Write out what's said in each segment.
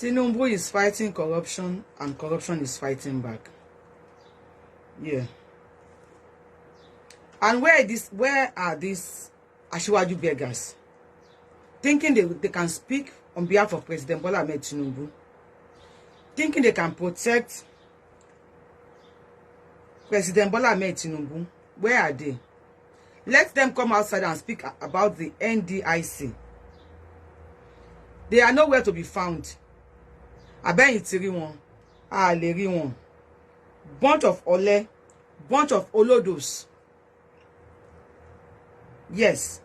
Tinubu is fighting corruption and corruption is fighting back. Yeah. And where are these Asiwaju beggars? Thinking they can speak on behalf of President Bola Ahmed Tinubu. Thinking they can protect President Bola Ahmed Tinubu. Where are they? Let them come outside and speak about the NDIC. They are nowhere to be found. Aben itiri won, a le ri won. Bunch of ole, bunch of olodos. Yes,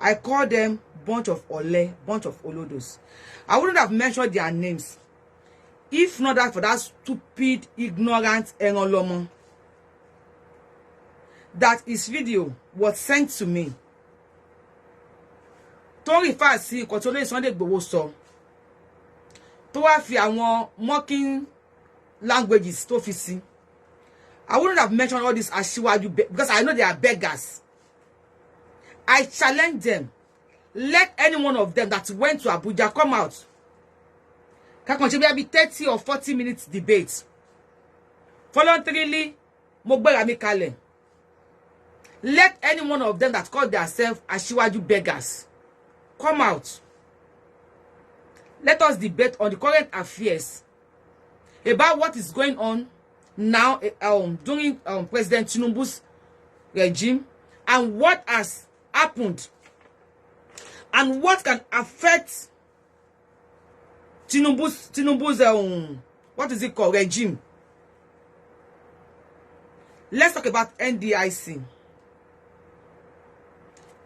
I call them bunch of ole, bunch of olodos. I wouldn't have mentioned their names if not that for that stupid, ignorant Enolomo. That his video was sent to me. To refer sí nǹkan tó lè Sunday Igboho sọ. Tó wá fi àwọn mocking languages tó fi sí. I wouldn't have mentioned all this Asiwaju because I know they are beggars. I challenge them. Let any one of them that went to Abuja come out. Can be 30 or 40 minutes debate. Voluntarily, mo gbéra mi kalẹ̀. Let any one of them that call themselves Asiwaju beggars come out. Let us debate on the current affairs about what is going on now during President Tinubu's regime and what has happened and what can affect Tinubu's what is it called, regime. Let's talk about NDIC.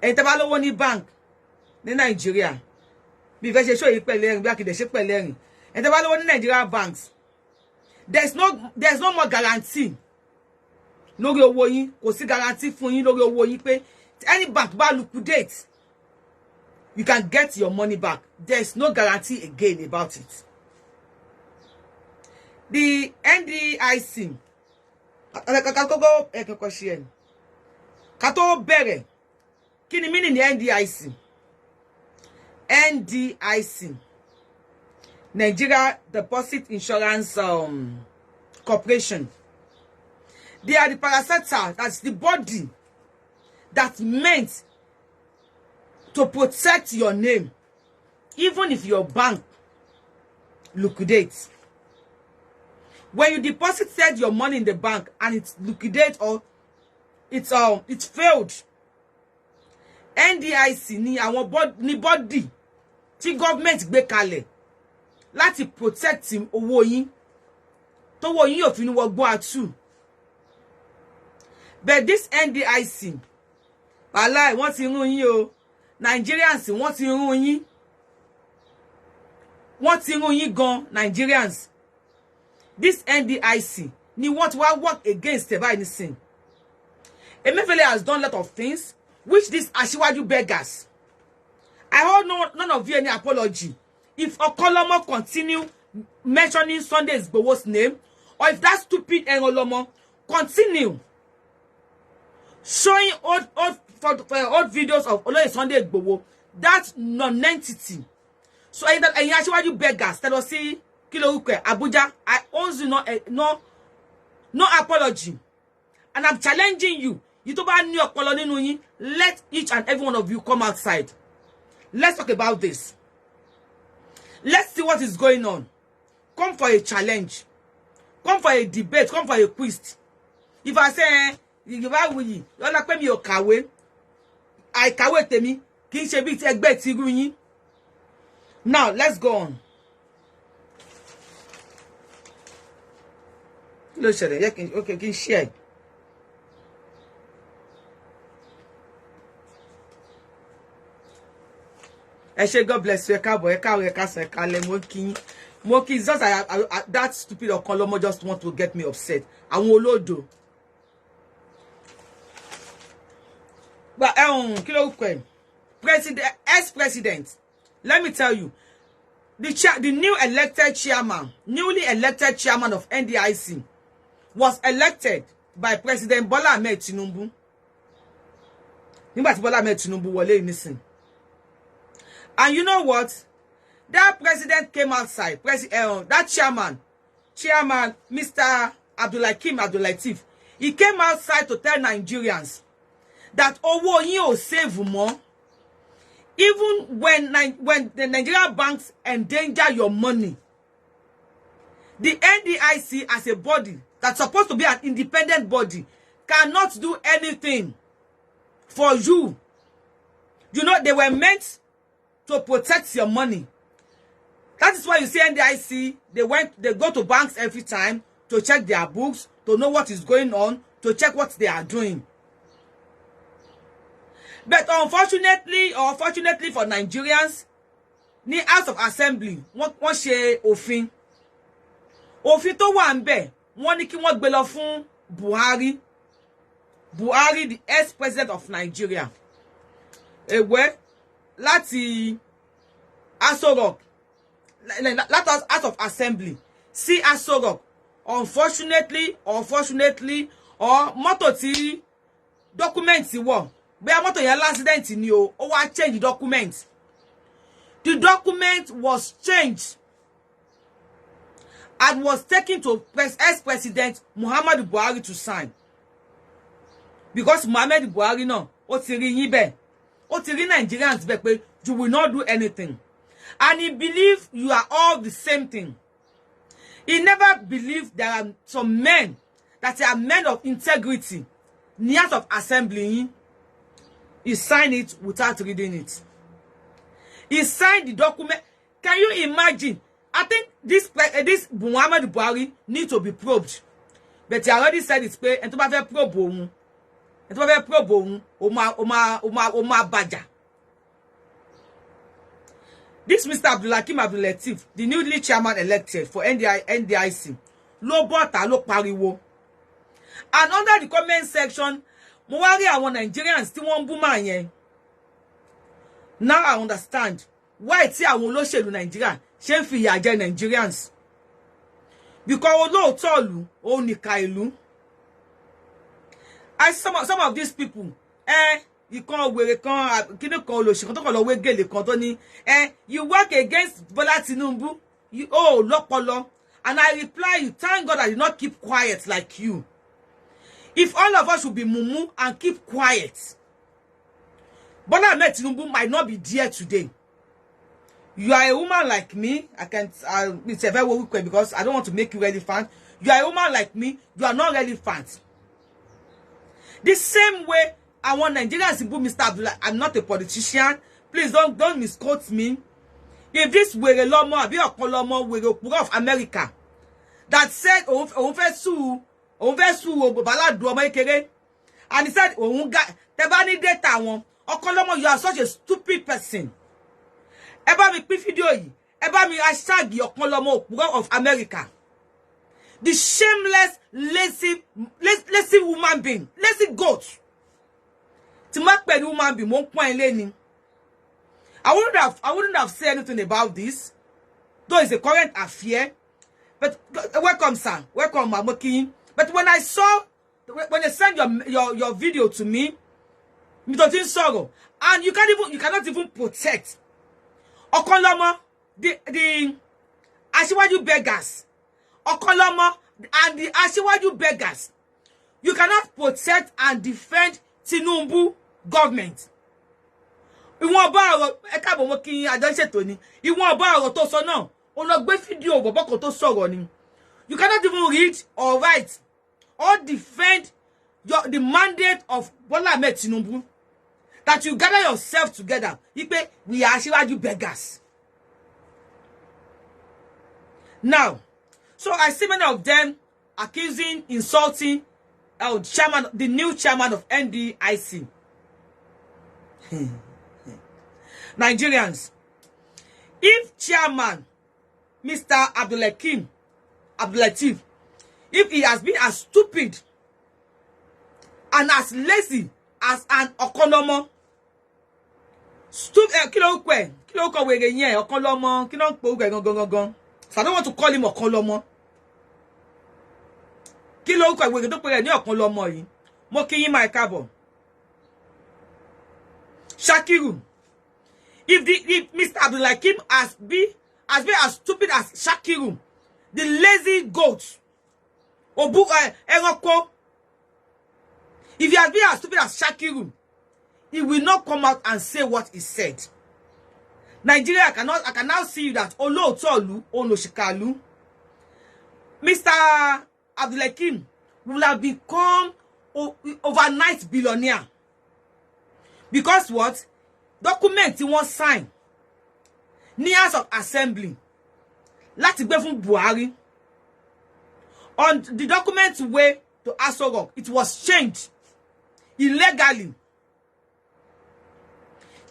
Entabalo ni bank ní Nigeria. Bí fẹ́ ṣe show yi pẹ̀lẹ́ rin bí akide ṣe pẹ̀lẹ́ rin. Entabalo ni Nigeria banks. There's no more guarantee. Lórí owó yín, kò sí guarantee fún yín lórí owó yín pé any bank bá liquidate, you can get your money back. There's no guarantee again about it. The NDIC Kato bere. Kini meaning the NDIC? NDIC. Nigeria Deposit Insurance Corporation. They are the parastatal, that's the body that's meant to protect your name, even if your bank liquidates. When you deposited your money in the bank and it liquidates or it's failed, NDIC ni àwọn body tí government gbé kalẹ̀ láti protect owó yín tówó yín ò fi ní wọgbọ́n àtú. But this NDIC, wàláì wọ́n ti rún yín o. Nigerians wọ́n ti rún yín. Wọ́n ti rún yín gan, Nigerians. This NDIC ni what will work against the anything. Emefiele has done a lot of things which these Asiwaju beggars. I hold none of you any apology. If Okolomo continue mentioning Sunday Igboho's name, or if that stupid Enolomo continue showing old videos of Sunday Igboho, that non-entity. So that Asiwaju beggars tell us see Kilo Abuja, I owes you no apology. And I'm challenging you. You don't buy new apology. Let each and every one of you come outside. Let's talk about this. Let's see what is going on. Come for a challenge. Come for a debate. Come for a quiz. If I say, Yorubawuyi, you're not paying me your kawe. I kawe temi. Kin se bi ti egbe ti ru yin. Now, let's go on. Okay, can share. God bless you. Moki is just that stupid Okolomo just want to get me upset. I won't load. But ex-president, let me tell you, the newly elected chairman of NDIC was elected by President Bola Ahmed Tinubu. Nígbà tí Bola Ahmed Tinubu wọlé nísìn. And you know what? That president came outside. That chairman, Mr. Abdulakim Abdulatif, he came outside to tell Nigerians that owo yin o save more. Even when the Nigerian banks endanger your money, the NDIC as a body that's supposed to be an independent body cannot do anything for you. You know, they were meant to protect your money. That is why you see NDIC, they go to banks every time to check their books, to know what is going on, to check what they are doing. But unfortunately, or fortunately for Nigerians, the House of Assembly, wọ́n ṣe òfin. Òfin tó wà ńbẹ̀, wọ́n ní kí wọ́n gbé lọ fún Buhari. Buhari, the ex-president of Nigeria. Ewe, láti Aso Rock, let us House of Assembly. See Aso Rock. Unfortunately, or mọ́tò tí documents wọ̀. But mọ́tò yẹn accident ni o, ó wá change the document. The document was changed and was taken to ex-president Muhammadu Buhari to sign. Because Muhammadu Buhari náà, ó ti rí yín bẹ́ẹ̀. Ó ti rí Nigerians bẹ́ẹ̀ pé you will not do anything. And he believed you are all the same thing. He never believed there are some men that are men of integrity. House of Assembly, he signed it without reading it. He signed the document. Can you imagine? I think this Muhammad Buhari need to be probed. But he already said it's pay and to be probe. And to be probe, Oma Baja. This Mr. Abdulakim Abdulatif, the newly chairman elected for NDIC, lo bota lo pariwo. And under the comment section, mo wá rí àwọn Nigerians tí wọ́n bú man yẹn. Now I understand why tí àwọn olóṣèlú Nigeria ṣe ń fi ìyà jẹ Nigerians. Because olóòótọ́ ìlú, ó níkà ìlú. And some of these people, you can't wear a con, you can't lọ wé gèlè kan tó ní, you work against Bola Tinubu, you lọ́pọlọ. And I reply you, thank God I did not keep quiet like you. If all of us should be mumu and keep quiet, Bola Tinubu might not be there today. You are a woman like me. It's a very weak because I don't want to make you relevant. You are a woman like me. You are not relevant. The same way I want Nigerians to put Mr. Abdullah. I'm not a politician. Please don't misquote me. If this were a lawman, be a colomo with a of America that said, and he said, Tebani data one, Okolomo, you are such a stupid person. Eba mi pi video yi, eba mi hashtag Okolomo of America. The shameless, lazy woman being, lazy goat. Timakpe woman being, mon point learning. I wouldn't have said anything about this, though it's a current affair. But welcome, sir. Welcome, Mamoki. But when I saw, when you send your video to me, sorrow, and you cannot even protect Okoloma, the Asiwaju beggars, Okoloma and the Asiwaju beggars. You cannot protect and defend Tinubu government. Ìwọ̀n bá ọ̀rọ̀ ẹ káàbọ̀ mo kí àjọ ṣètò ni. Ìwọ̀n bá ọ̀rọ̀ tó sọ náà, ó lọ gbé fídíò bọ̀bọ̀ kan tó sọ̀rọ̀ ni. You cannot even read or write or defend the mandate of Bola Ahmed Tinubu. That you gather yourself together. Ipe, we are Asiwaju beggars. Now, so I see many of them accusing, insulting the new chairman of NDIC. Nigerians, if chairman Mr. Abdulatif, if he has been as stupid and as lazy as an Okolomo, stupid, kilo ko wege yen Okolomo, kilo po gangan. So I don't want to call him Okolomo. Kilo ko wege to pe ni Okolomo yi. Mo ki yin my cabo. Shakiru, If Mr. Abdulakim has been as stupid as Shakiru, the lazy goat, Eroko, if he has been as stupid as Shakiru, he will not come out and say what he said. Nigeria, I can now see that Olotolu, Onoshikalu, Mr. Abdulakim will have become overnight billionaire. Because what? Document he won't sign. Ní House of Assembly. Láti gbé fún Buhari. On the document way to Aso Rock, it was changed illegally.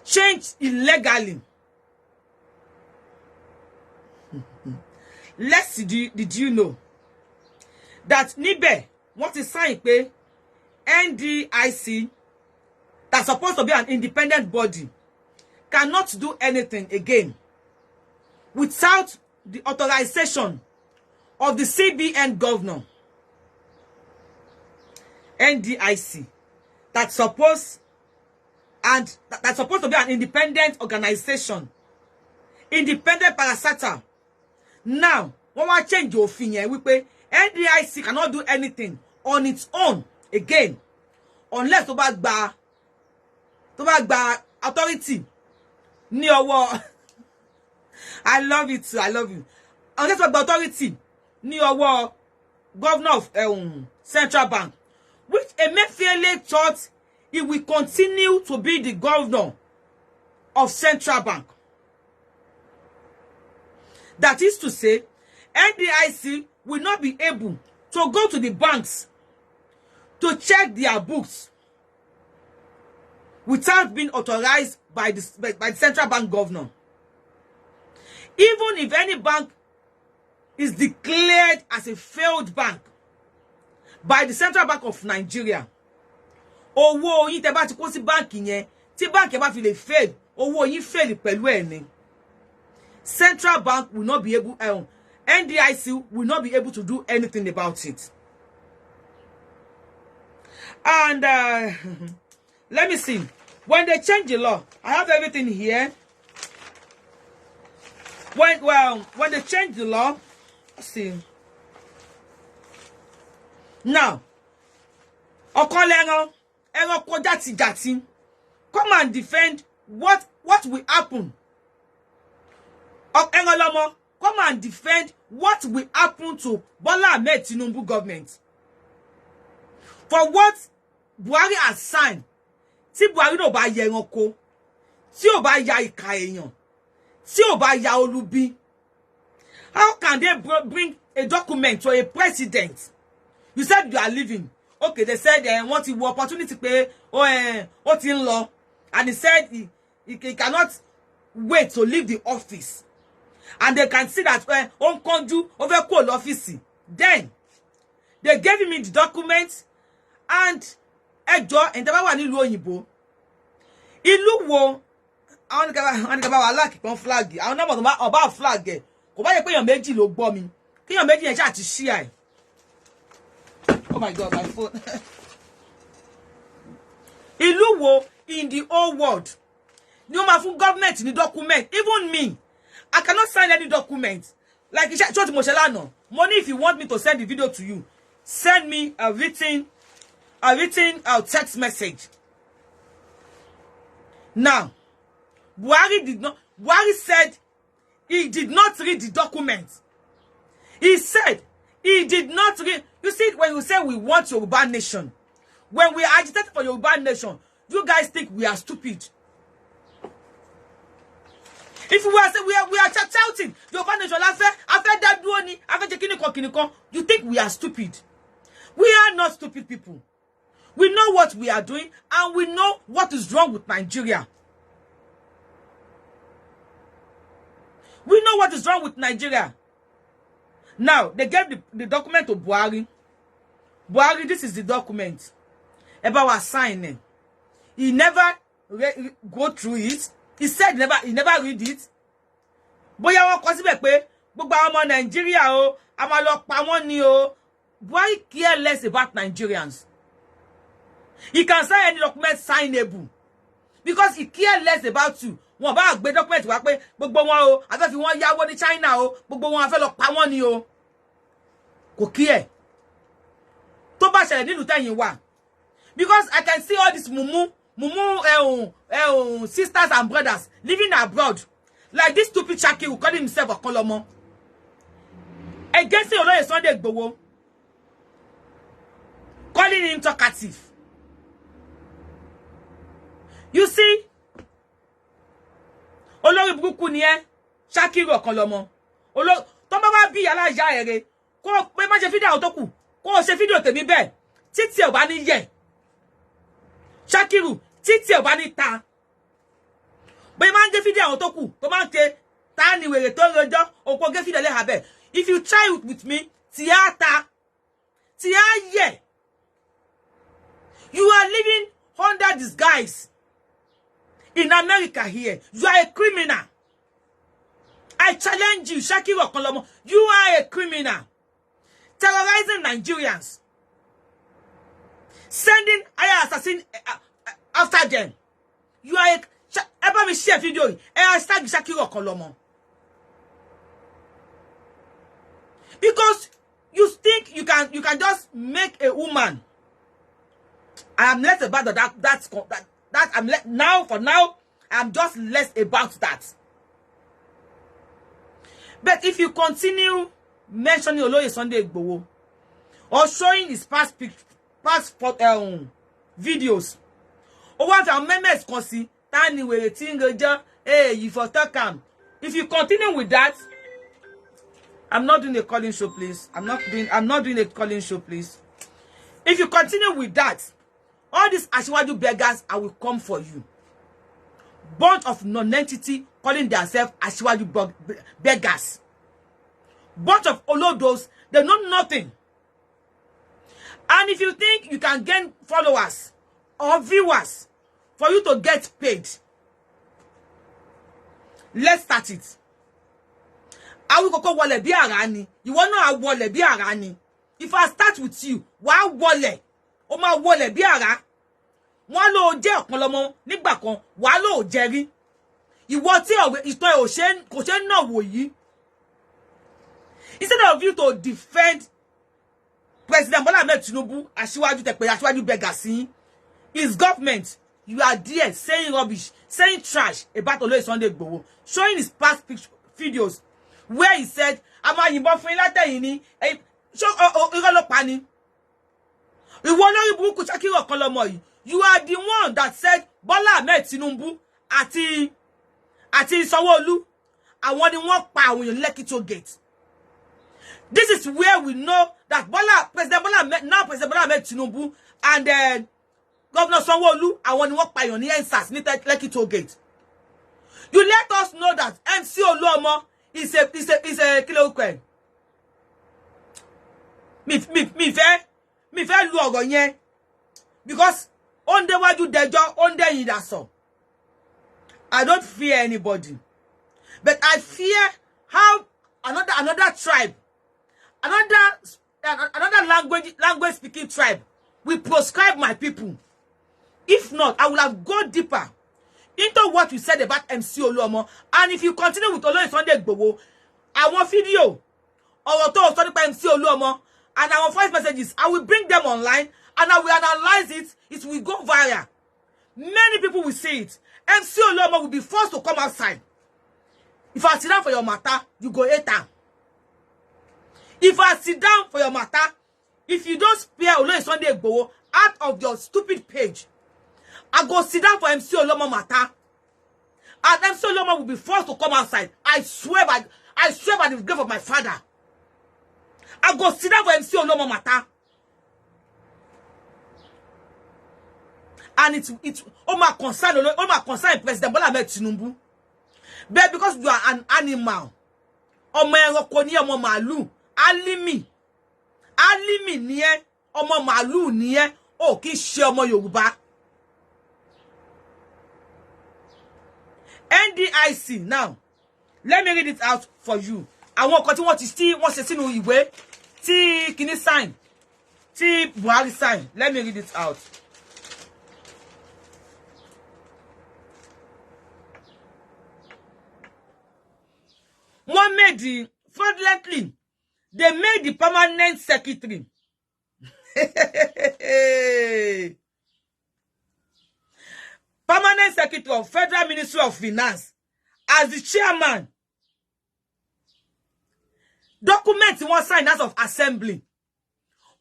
Changed illegally. Did you know that Nibe want to sign pé NDIC, that's supposed to be an independent body, cannot do anything again without the authorization of the CBN governor. NDIC, that's supposed to be an independent organization, independent parastatal. Now, when we change your opinion, we pay NDIC cannot do anything on its own again, unless to back authority. Ní ọwọ́. I love it too. I love you. Unless to back authority. Ní ọwọ́ governor of Central Bank, which Emefiele thought he will continue to be the governor of Central Bank. That is to say, NDIC will not be able to go to the banks to check their books without being authorized by the Central Bank governor. Even if any bank is declared as a failed bank by the Central Bank of Nigeria, owó yín tẹ́ bá ti kó sí báǹkì yẹn, tí báǹkì bá fi lè fail, owó yín fail pẹ̀lú ẹ̀ ni. Central Bank will not be able, NDIC will not be able to do anything about it. And let me see. When they change the law, I have everything here. When they change the law, let's see. Now, Okolengo, Eroko Jati, come and defend what will happen. Engolomo, come and defend what will happen to Bola Ahmed Tinubu government. For what Buhari has signed, tí Buhari no bá yẹ ẹranko, tí ò bá ya ìkà èèyàn, tí ò bá ya olubi, how can they bring a document to a president? You said you are leaving. Okay, they said want the opportunity pé ó ti ń lọ, and he said he cannot wait to leave the office. And they can see that on conju over call office. Then they gave him the document, and ẹjọ́ and tẹ́ bá wà nílùú òyìnbó. Ìlú wo àwọn nìkan bá wà like kon flag. Àwọn na mo about flag ẹ. Kò bá yẹ pé èèyàn méjì ló gbọ́ mi. Kí èèyàn méjì yẹn ṣá ti share. Oh my God, my phone. Ìlú wo in the whole world ni ó máa fún government ní document? Even me, I cannot sign any document. Like Church Moshelano, money, if you want me to send the video to you, send me a written text message. Now, Buhari said he did not read the document. He said he did not read. You see, when you say we want Yoruba nation, when we are agitated for Yoruba nation, you guys think we are stupid. If we are shouting, Yoruba nation, after that duoni, after kinikon, you think we are stupid. We are not stupid people. We know what we are doing, and we know what is wrong with Nigeria. We know what is wrong with Nigeria. Now, they gave the document to Buhari. Buhari, this is the document. Eba was signing. He never go through it. He said he never read it. Boya won ko síbẹ̀ pé gbogbo àwọn ọmọ Nigeria o, a máa lọ pa wọ́n ni o. Why care less about Nigerians? He can sign any document signable because he care less about you. Wọ́n bá gbé document wá pé gbogbo wọn o, a fẹ́ fi wọ́n yáwó ní China o, gbogbo wọn a fẹ́ lọ pa wọ́n ni o. Kò kí ẹ̀. Tó bá ṣẹlẹ̀ nílùú tẹ̀yin wà. Because I can see all this mumu sisters and brothers living abroad. Like this stupid Shaki who call himself a Kolomo. Against Oloye Sunday Igboho. Calling him talkative. You see? Olórí burúkú ni ẹ́, Shaki Kolomo. Tó bá wá bí aláya ere, kó pé má ṣe fídíò tó kù, kó ṣe fídíò tèmi bẹ́ẹ̀. Títí ẹ bá ní yẹ. Shakiru, títí ẹ bá ní ta. Bẹ́ẹ̀ máa ń gé fídíò àwọn tó kù, tó máa ń ké ta ni wèrè tó rojọ́, òpó gé fídíò lẹ́hà bẹ́ẹ̀. If you try it with me, tiata, tia. You are living under disguise in America here. You are a criminal. I challenge you, Shakiru Kolomo. You are a criminal. Terrorizing Nigerians. Sending assassin after them. You are a... Ever me share video. Hashtag Shakiru Kolomo. Because you think you can just make a woman. I am less about that I'm now for now I'm just less about that. But if you continue mentioning Oloye Sunday Igboho or showing his past videos, or what our members can see, tiny way hey, you for talk. If you continue with that, I'm not doing a calling show, please. I'm not doing a calling show, please. If you continue with that, all these Asiwaju beggars, I will come for you. Bunch of non-entity calling themselves Asiwaju beggars. Bunch of Olodos, they know nothing. And if you think you can gain followers or viewers for you to get paid, let's start it. I will go wole bi ara ni. You want know I wole bi ara ni. If I start with you, why wole? O ma wole bi ara. Wọ́n ló jẹ́ Ọ̀kanlọ́mọ nígbà kan, wá ló jẹ́ rí. Ìwọ tí ìtàn ò ṣe kò ṣe náà wò yìí. Instead of you to defend President Bola Ahmed Tinubu, Asiwaju Tepe, Asiwaju Begasi, his government, you are there saying rubbish, saying trash about Oloye Sunday Igboho, showing his past videos where he said, "Ama yìnbọn fún yín látẹ̀yìn ni, so irọ́ ló pa ni." Ìwọ lórí burúkú Shakiru Kolomo yìí, you are the one that said Bola Ahmed Tinubu àti Sanwo-Olu, àwọn ni wọ́n pa àwọn èèyàn Lekki Toll Gate. This is where we know that President Bola Ahmed Tinubu and Governor Sanwo-Olu, àwọn ni wọ́n pa èèyàn ní EndSARS ní Lekki Toll Gate. You let us know that MC Oluomo is a kilo kwen. Mi fẹ́ lu ọ̀rọ̀ yẹn because on the waju dejo on the yidaso. I don't fear anybody, but I fear how another tribe, another language speaking tribe will proscribe my people. If not, I will have gone deeper into what you said about MC Oluomo. And if you continue with Oloye Sunday Igboho, our video or to study by MC Oluomo and our voice messages, I will bring them online and I will analyze it. It will go viral. Many people will see it. MC Oluomo will be forced to come outside. If I sit down for your matter, you go 8 times. If I sit down for your matter, if you don't spare Oloye Sunday Igboho out of your stupid page, I go sit down for MC Oluomo matter. And MC Oluomo will be forced to come outside. I swear by the grave of my father. I go sit down for MC Oluomo matter. And it's all my concern President Bola Ahmed Tinubu. But because you are an animal, ọmọ ẹranko ni ọmọ màálù, alimi ni ẹ́, ọmọ màálù ni ẹ́, ó kì í ṣe ọmọ Yorùbá. NDIC now, let me read it out for you. Àwọn kan tí wọ́n ti sí wọ́n ṣe sínú ìwé tí kìíní sign, tí Buhari sign. Let me read it out. made fraudulently, they made the permanent secretary. Permanent secretary of Federal Ministry of Finance as the chairman. Document wọ́n sign as of assembly.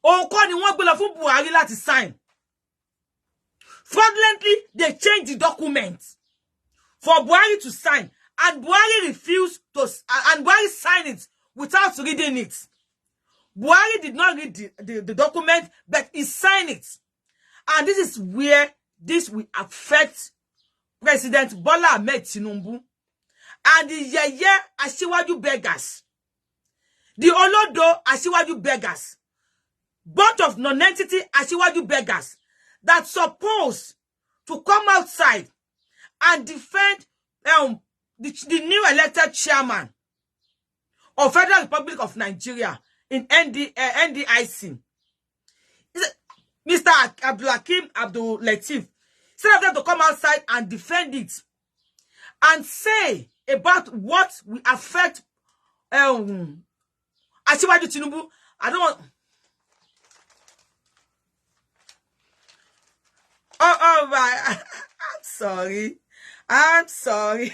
Òǹkọ́ ni wọ́n gbé lọ fún Buhari láti sign. Fraudulently, they changed the document for Buhari to sign, and Buhari refused to, and Buhari signed it without reading it. Buhari did not read the document, but he signed it. And this is where this will affect President Bola Ahmed Tinubu and the Yeye Asiwaju beggars. The Olodo Asiwaju beggars. Bunch of non-entity Asiwaju beggars that supposed to come outside and defend the new elected chairman of Federal Republic of Nigeria in NDIC. Mr. Abdulhakeem Abdul Latif, instead of them to come outside and defend it and say about what will affect Asiwaju Tinubu, I don't want. Oh my, I'm sorry.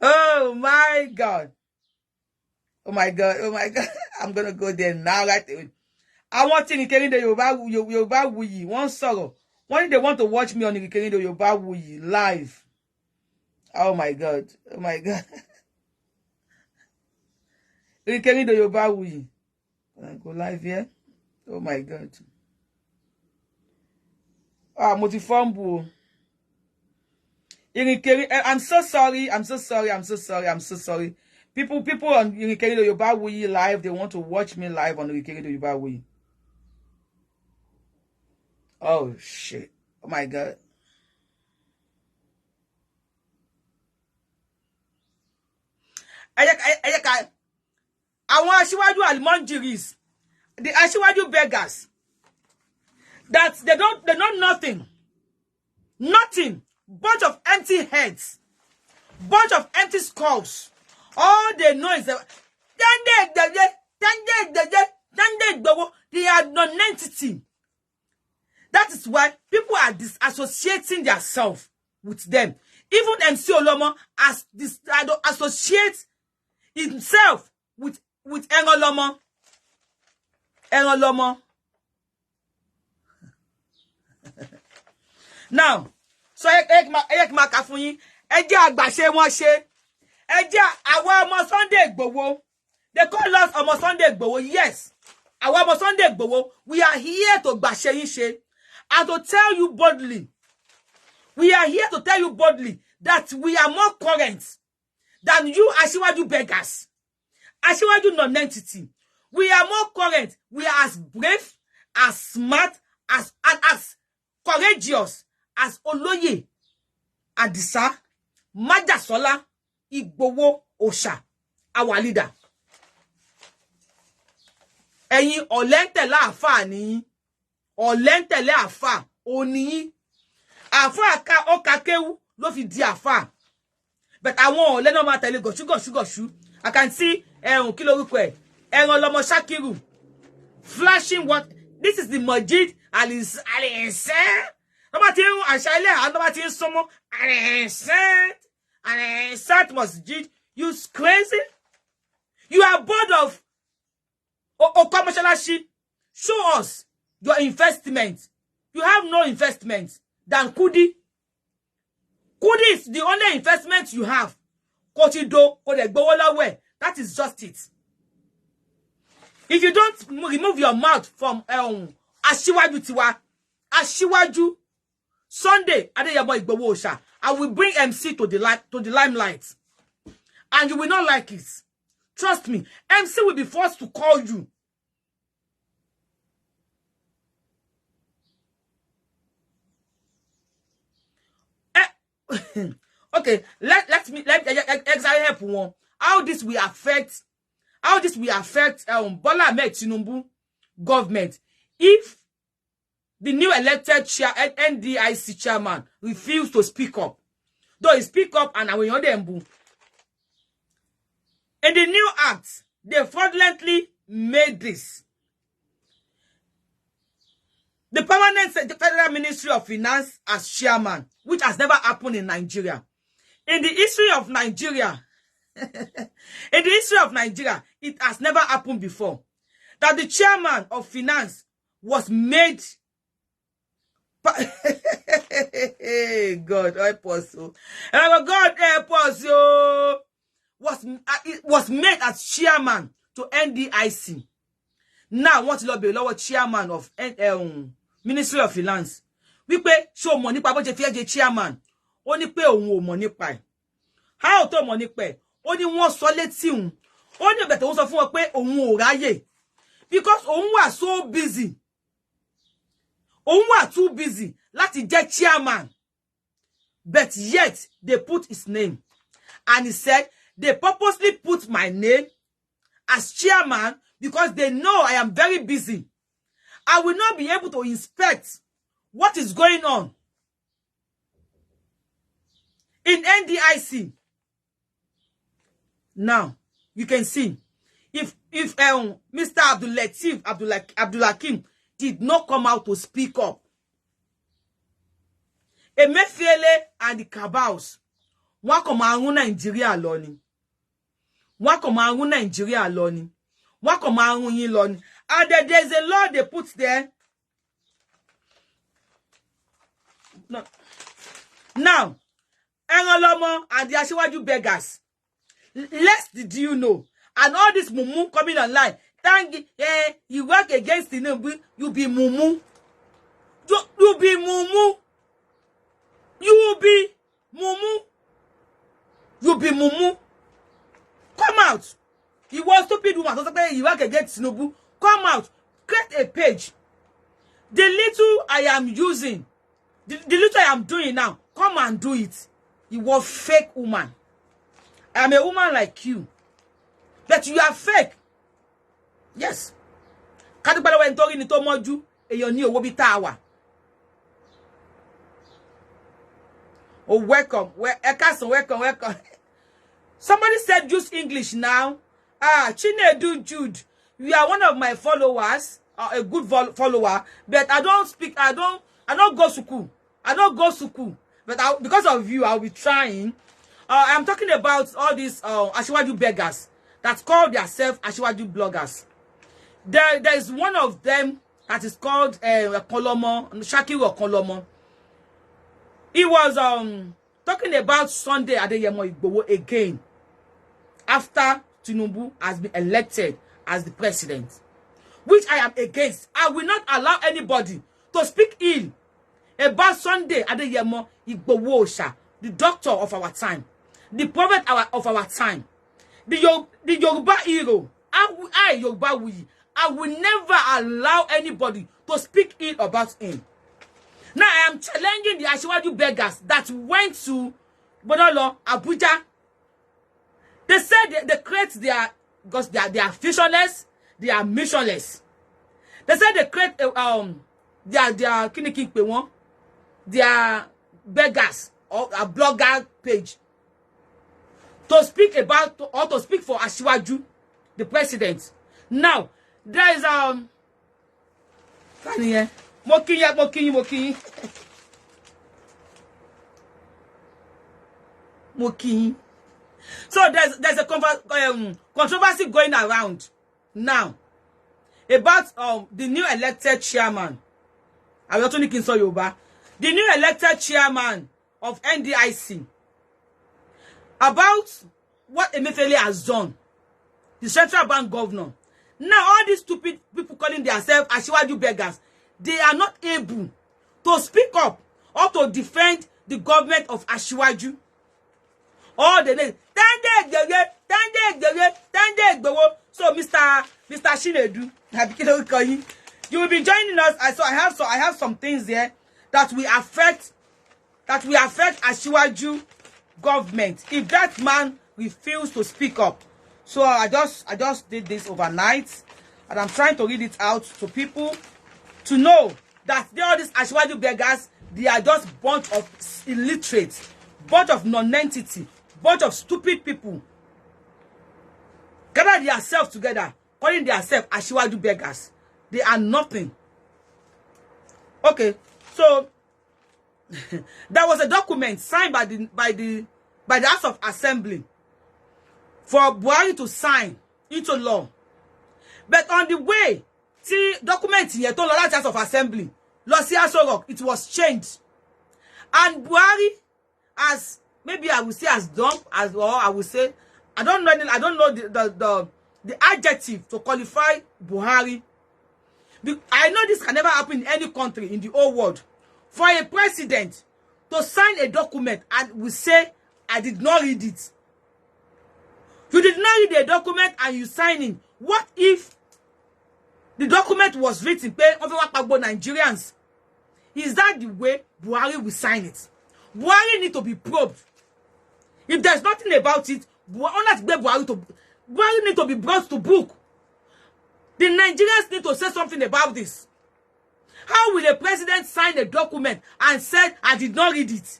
Oh my God. I'm gonna go there now, right away. I want to IRINKERINDO Yorubawuyi. One sorrow. When they want to watch me on IRINKERINDO Yorubawuyi live. Oh my God. IRINKERINDO Yorubawuyi. Can I go live here? Oh my God. Ah, multi-fumble. I'm so sorry. People on IRINKERINDO Yorubawuyi live, they want to watch me live on IRINKERINDO Yorubawuyi. Oh shit. Oh my God. I want Asiwaju Almonjiris, the Asiwaju beggars, that they don't nothing. Bunch of empty heads, bunch of empty skulls. All they know is that they are non-entity. That is why people are disassociating themselves with them. Even MC Olomo associates himself with Engolomo. Now, so ek maka fún yín, ẹ jẹ́ àgbàṣe wọn ṣe. Ẹ jẹ́ àwa ọmọ Sunday Igboho. They call us ọmọ Sunday Igboho. Yes. Àwa ọmọ Sunday Igboho. We are here to gbàṣe yín ṣe and to tell you boldly. We are here to tell you boldly that we are more current than you Asiwaju beggars. Asiwaju non-entity. We are more current. We are as brave, as smart, as courageous as Oloye Adisa Majasola Igboho Osha, our leader. Ẹ̀yin ọ̀lẹ́ntẹ̀lé àfà ni, ọ̀lẹ́ntẹ̀lé àfà oni. Àfà ka okakewu ló fi di àfà. But àwọn ọ̀lẹ́ náà máa tẹ̀lé gọ̀ṣú. I can see kí lorúkọ ẹ̀, Ẹ̀rànlọ́mọ Shakiru flashing what this is the Majid Alice. Nobody Ashaile, nobody somo Alice Masjid. You crazy? You are bored of Okomashalashi. Show us your investment. You have no investment than Kudi. Kudi is the only investment you have. Kotido, Kodegbowola. That is just it. If you don't remove your mouth from Asiwaju Tiwa, Asiwaju Sunday Adeyemo Igboho Osha, I will bring MC to the limelight, and you will not like it. Trust me, MC will be forced to call you. Okay, let exactly help one. How this will affect Bola Ahmed Tinubu government if the new elected NDIC chairman refused to speak up. Though he speak up and I will not them. In the new act, they fraudulently made this. The permanent Federal Ministry of Finance as chairman, which has never happened in Nigeria. In the history of Nigeria, it has never happened before that the chairman of finance was made. God help us, God help us, was made as chairman to NDIC. Now, what to be lower chairman of Ministry of Finance? We pay show money pa budget fear chairman. Only pay on money pay. How to money pay? Only one solid team. Only better also for pay on raye. Because on was so busy. On was too busy. Lati get chairman. But yet they put his name. And he said they purposely put my name as chairman because they know I am very busy. I will not be able to inspect what is going on in NDIC. Now, you can see, if Mr. Abdulakim did not come out to speak up, Emefiele and the cabals, wọ́n kàn máa run Nigeria lọ ni. Wọ́n kàn máa run Nigeria lọ ni. Wọ́n kàn máa run yín lọ ni. And there's a law they put there. No. Now, Erolomo and the Asiwaju beggars. Lest did you know? And all this mumu coming online. Thank you work against the name. You be mumu. You be mumu. You be mumu. You be mumu. Come out. You was stupid woman. You work against Tinubu. Come out. Create a page. The little I am using, the little I am doing now, come and do it. You was fake woman. I am a woman like you. But you are fake. Yes. Kadubala when talking to Moju, and you will be tower. Oh, welcome. Welcome. Somebody said use English now. Chinedu Jude. You are one of my followers, a good follower, but I don't speak, I don't go to school. I don't go to school. But because of you, I'll be trying. I'm talking about all these Asiwaju beggars that call themselves Asiwaju bloggers. There is one of them that is called Kolomo, Shakiru Kolomo. He was talking about Sunday Adeyemo Igboho again after Tinubu has been elected as the president, which I am against. I will not allow anybody to speak ill about Sunday Adeyemo Igboho, the doctor of our time, the prophet of our time, the Yoruba hero. I Yorubawuyi, I will never allow anybody to speak ill about him. Now I am challenging the Asiwaju beggars that went to Bodolo, Abuja. They said they create their, because they are visionless, they are missionless. They said they create their beggars or a blogger page to speak about or to speak for Asiwaju, the president. Now there is Mokinyi. So there's a controversy going around now about the new elected chairman. The new elected chairman of NDIC, about what Emefiele has done, the central bank governor. Now all these stupid people calling themselves Asiwaju beggars, they are not able to speak up or to defend the government of Asiwaju. All the name. So Mr. Shinedu, you will be joining us. I have some things there that will affect Asiwaju government if that man refuses to speak up. So I just did this overnight, and I'm trying to read it out to people to know that all these Asiwaju beggars, they are just bunch of illiterates, bunch of non-entity, bunch of stupid people. gather themselves together, calling themselves Asiwaju beggars. They are nothing. Okay, so there was a document signed by the House of Assembly for Buhari to sign into law. But on the way, see document here to the House of Assembly, it was changed. And Buhari, as maybe I will say as dumb as, or I will say, I don't know the adjective to qualify Buhari. I know this can never happen in any country in the whole world. For a president to sign a document and we say, I did not read it. You did not read the document and you sign it. What if the document was written by Nigerians? Is that the way Buhari will sign it? Buhari need to be probed. If there's nothing about it, Buhari need to be brought to book. The Nigerians need to say something about this. How will a president sign a document and said, I did not read it?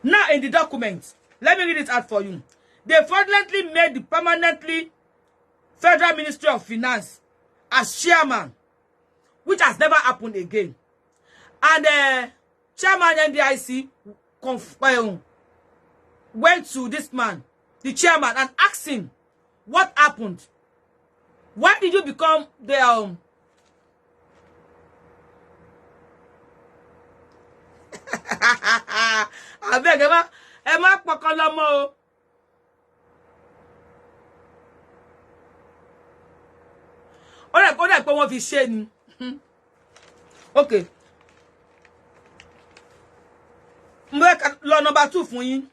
Now in the document, let me read it out for you. They fraudulently made the permanently Federal Ministry of Finance as chairman, which has never happened again. And chairman NDIC went to this man, the chairman, and asked him, what happened? Why did you become the I beg Emma Pokolomo. Okay. Law number 2 for you.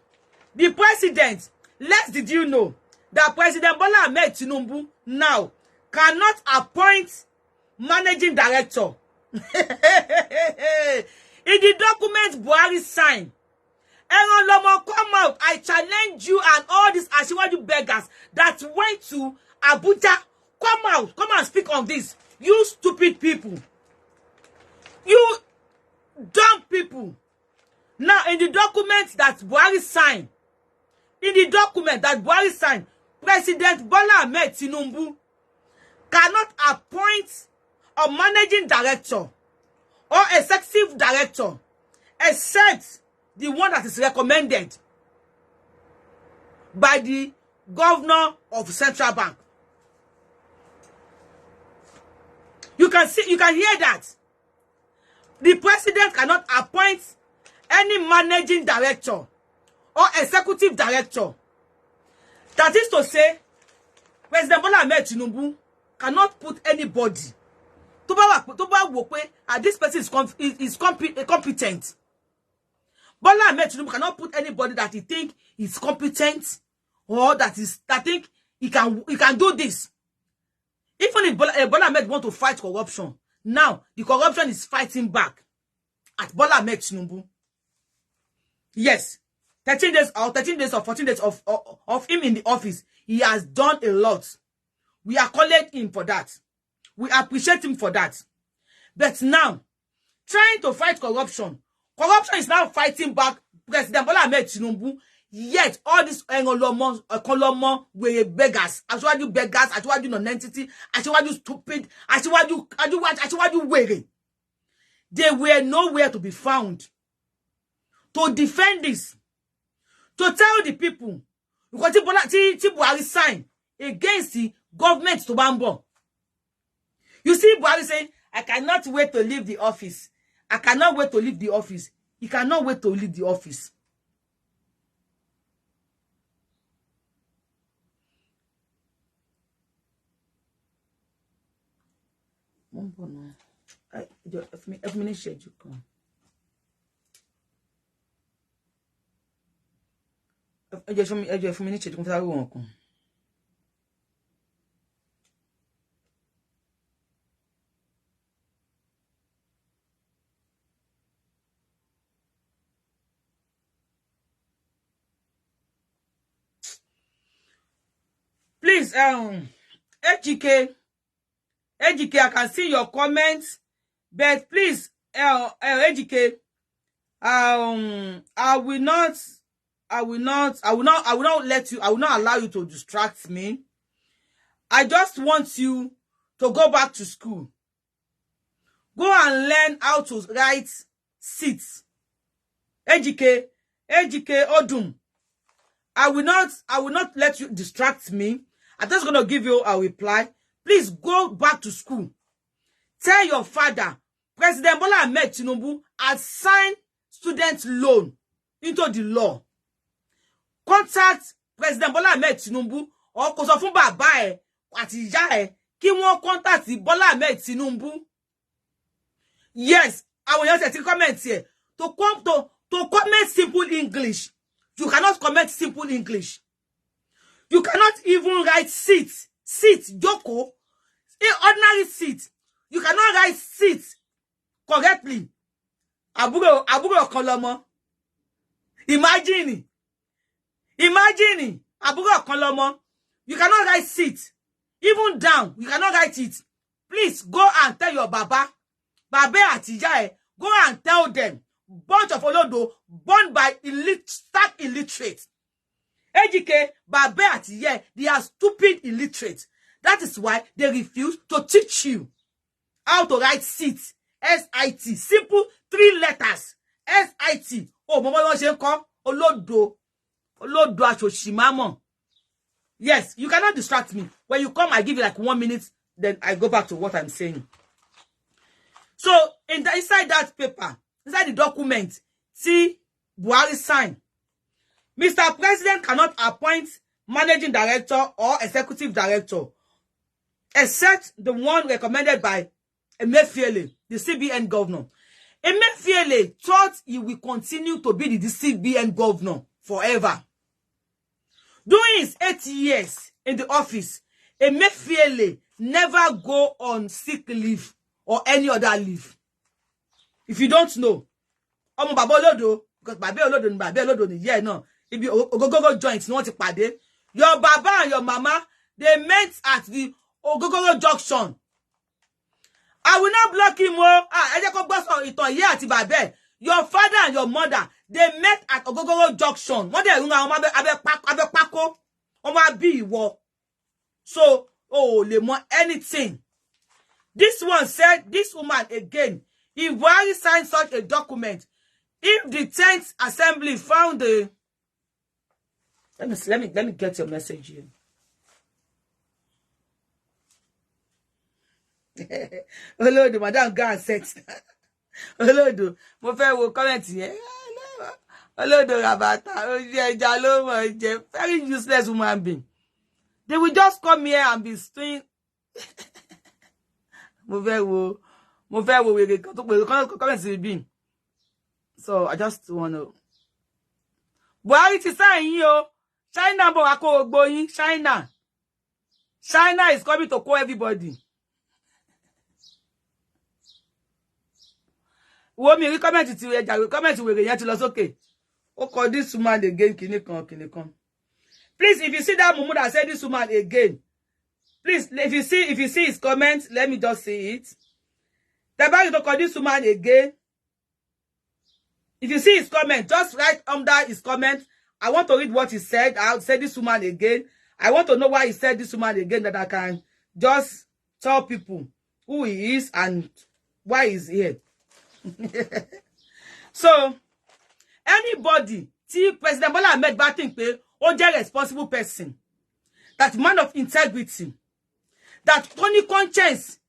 The president, lest did you know that President Bola Ahmed Tinubu now cannot appoint managing director. In the document Buhari signed, Aaron Lomo, come out. I challenge you and all these Asiwaju beggars that went to Abuja. Come out. Come and speak on this. You stupid people. You dumb people. Now, in the document that Buhari signed, President Bola Ahmed Tinubu cannot appoint a managing director or executive director except the one that is recommended by the governor of Central Bank. You can hear that. The president cannot appoint any managing director or executive director. That is to say, President Bola Ahmed Tinubu cannot put anybody this person is competent. Bola Ahmed Tinubu cannot put anybody that he think is competent or that think he can do this. Even if Bola Ahmed want to fight corruption, now the corruption is fighting back at Bola Ahmed Tinubu. Yes, 13 days or 14 days of him in the office, he has done a lot. We accolade him for that. We appreciate him for that. But now, trying to fight corruption is now fighting back President Bola Ahmed Tinubu. Yet all these Kolomo beggars, Asiwaju non-entity, Asiwaju stupid, Asiwaju weary, they were nowhere to be found to defend this, to tell the people because Buhari signed against the government to Bambo. You see Buhari saying, I cannot wait to leave the office. I cannot wait to leave the office. He cannot wait to leave the office. Please, HGK, I can see your comments, but please, HGK, I will not will not let you, I will not allow you to distract me. I just want you to go back to school. Go and learn how to write seats. Ejike Odum. I will not let you distract me. I'm just going to give you a reply. Please go back to school. Tell your father, President Bola Ahmed Tinubu has signed student loan into the law. Contact President Bola Ahmed Tinubu or kó sọ fún bàbá ẹ̀ àti ìyá ẹ̀ kí wọ́n contact Bola Ahmed Tinubu. Yes, I will just comment here. To comment simple English. You cannot comment simple English. You cannot even write seat, Joko. Ordinary seat. You cannot write seat correctly. Aburo Kolomo. Imagine, Aburo Kolomo. You cannot write seat. Even down, you cannot write it. Please go and tell your Baba àti ìyá ẹ̀, go and tell them. Bunch of Olodo born by stark illiterate. Ejike, Baba àti ìyá ẹ̀, they are stupid illiterate. That is why they refuse to teach you how to write sit. S-I-T. Simple 3 letters. S-I-T. Oh, mama wọ́n ṣe ńkọ́ Olodo aṣòṣìmámọ̀. Yes, you cannot distract me. When you come, I give you like 1 minute, then I go back to what I'm saying. So, inside that paper, inside the document, see, Buhari sign. Mr. President cannot appoint managing director or executive director, except the one recommended by Emefiele, the CBN governor. Emefiele thought he will continue to be the CBN governor forever. During his 8 years in the office, Emefiele never go on sick leave or any other leave. If you don't know, Omo Baba Olodo, because Baba Olodo ni yeah no, if you Ogogogo joint no want to pàdé. Your Baba and your Mama, they met at the Ogogogo junction. I will not block him. Your father and your mother, they met at Ogogogo junction. So, le more anything. This one said, this woman again, if Buhari signed such a document, if the 10th assembly found the... Let me get your message here. Olodo, madam, go and sex. Olodo, mo fẹ́ wo comment here. Olodo Rabata, very useless woman being. They will just come here and be doing... Mo fẹ́ wo comment being. So I just want to... Buhari ti sign yo. China bo wa ko gbo yin. China is coming to call everybody. Wo mi rí comment ti we ja, comment we yen ti lọ sókè. O call this woman again kini kan. Please, if you see that mumu that said this woman again, please, if you see his comment, let me just see it. The bag to call this woman again. If you see his comment, just write under his comment. I want to read what he said. I'll say this woman again. I want to know why he said this woman again, that I can just tell people who he is and why he's here. So, anybody, see President Bola Ahmed bá think pé ó jẹ́ responsible person, that man of integrity, that Tony conscience,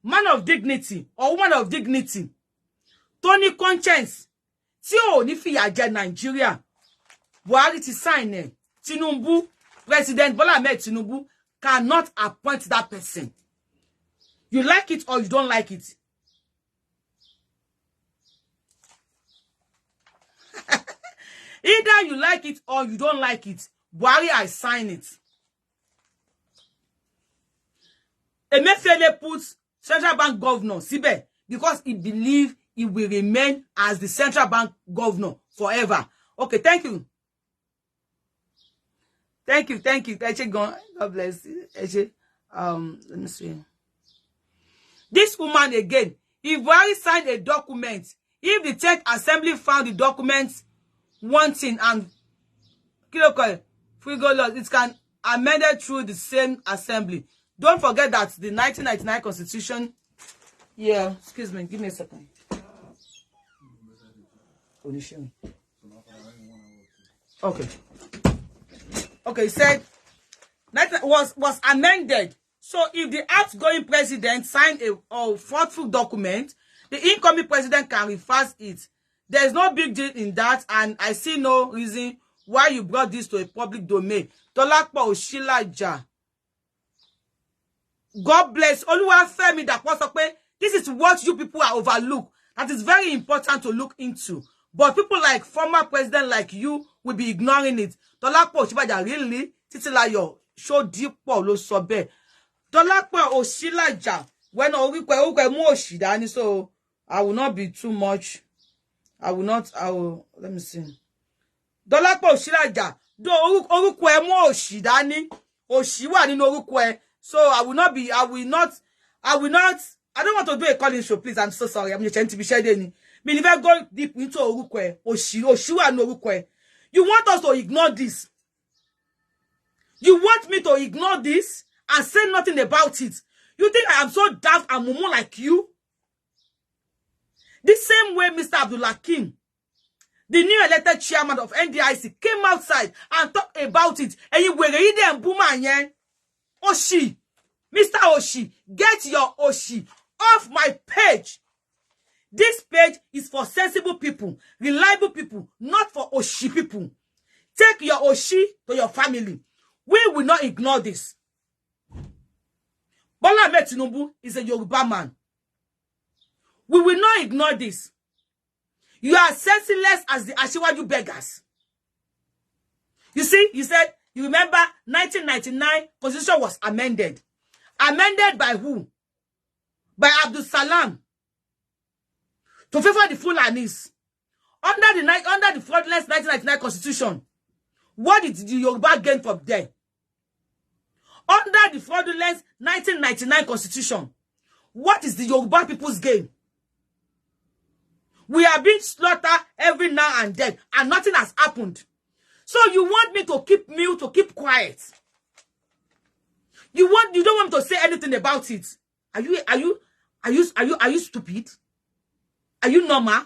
man of dignity or woman of dignity, Tony conscience, tí ò ní fìyà jẹ Nigeria, Buhari ti sign ẹ̀. Tinubu, President Bola Ahmed Tinubu cannot appoint that person. You like it or you don't like it. Either you like it or you don't like it. Buhari, I sign it. Emefiele puts central bank governor síbẹ̀ because he believes he will remain as the central bank governor forever. Okay, thank you. Thank you. God bless you. Let me see. This woman again, if Buhari signed a document, if the 10th assembly found the document wanting and frivolous. It can amended through the same assembly. Don't forget that the 1999 Constitution. Yeah, excuse me. Give me a second. Okay. Okay, said was amended. So if the outgoing president signed a thoughtful document, the incoming president can reverse it. There is no big deal in that, and I see no reason why you brought this to a public domain. Tolakpo Oshilaja. God bless. Oluwafemi Daposope. This is what you people are overlooked. That is very important to look into. But people like former president like you will be ignoring it. Tolakpo Oshilaja really Titilayo show deep lo sobe. Tolakpo Oshilaja when orikwe mu oshidani, so I will not be too much. I will let me see. Tolakpo Oshilaja do orukwe mu oshidani oshiwa nínú orukwe. So I will not, I don't want to do a calling show, please. I'm so sorry. I'm just trying to be sharing. Me never go deep into orukwe. Oshiwa no orukwe. You want us to ignore this? You want me to ignore this and say nothing about it? You think I am so daft and mumu like you? The same way Mr. Abdulhakeem, the new elected chairman of NDIC, came outside and talked about it. And you were reading and boomer. Oshi, Mr. Oshi, get your Oshi off my page. This page is for sensible people, reliable people, not for Oshi people. Take your Oshi to your family. We will not ignore this. Bola Ahmed Tinubu is a Yoruba man. We will not ignore this. You are senseless as the Asiwaju beggars. You see, you said, you remember 1999 Constitution was amended. Amended by who? By Abdul Salam. To favor the Fulanis. Under the fraudulent 1999 Constitution. What did the Yoruba gain from there? Under the fraudulent 1999 Constitution. What is the Yoruba people's gain? We are being slaughtered every now and then, and nothing has happened. So you want me to keep mute, to keep quiet? You don't want me to say anything about it? Are you stupid? Are you normal?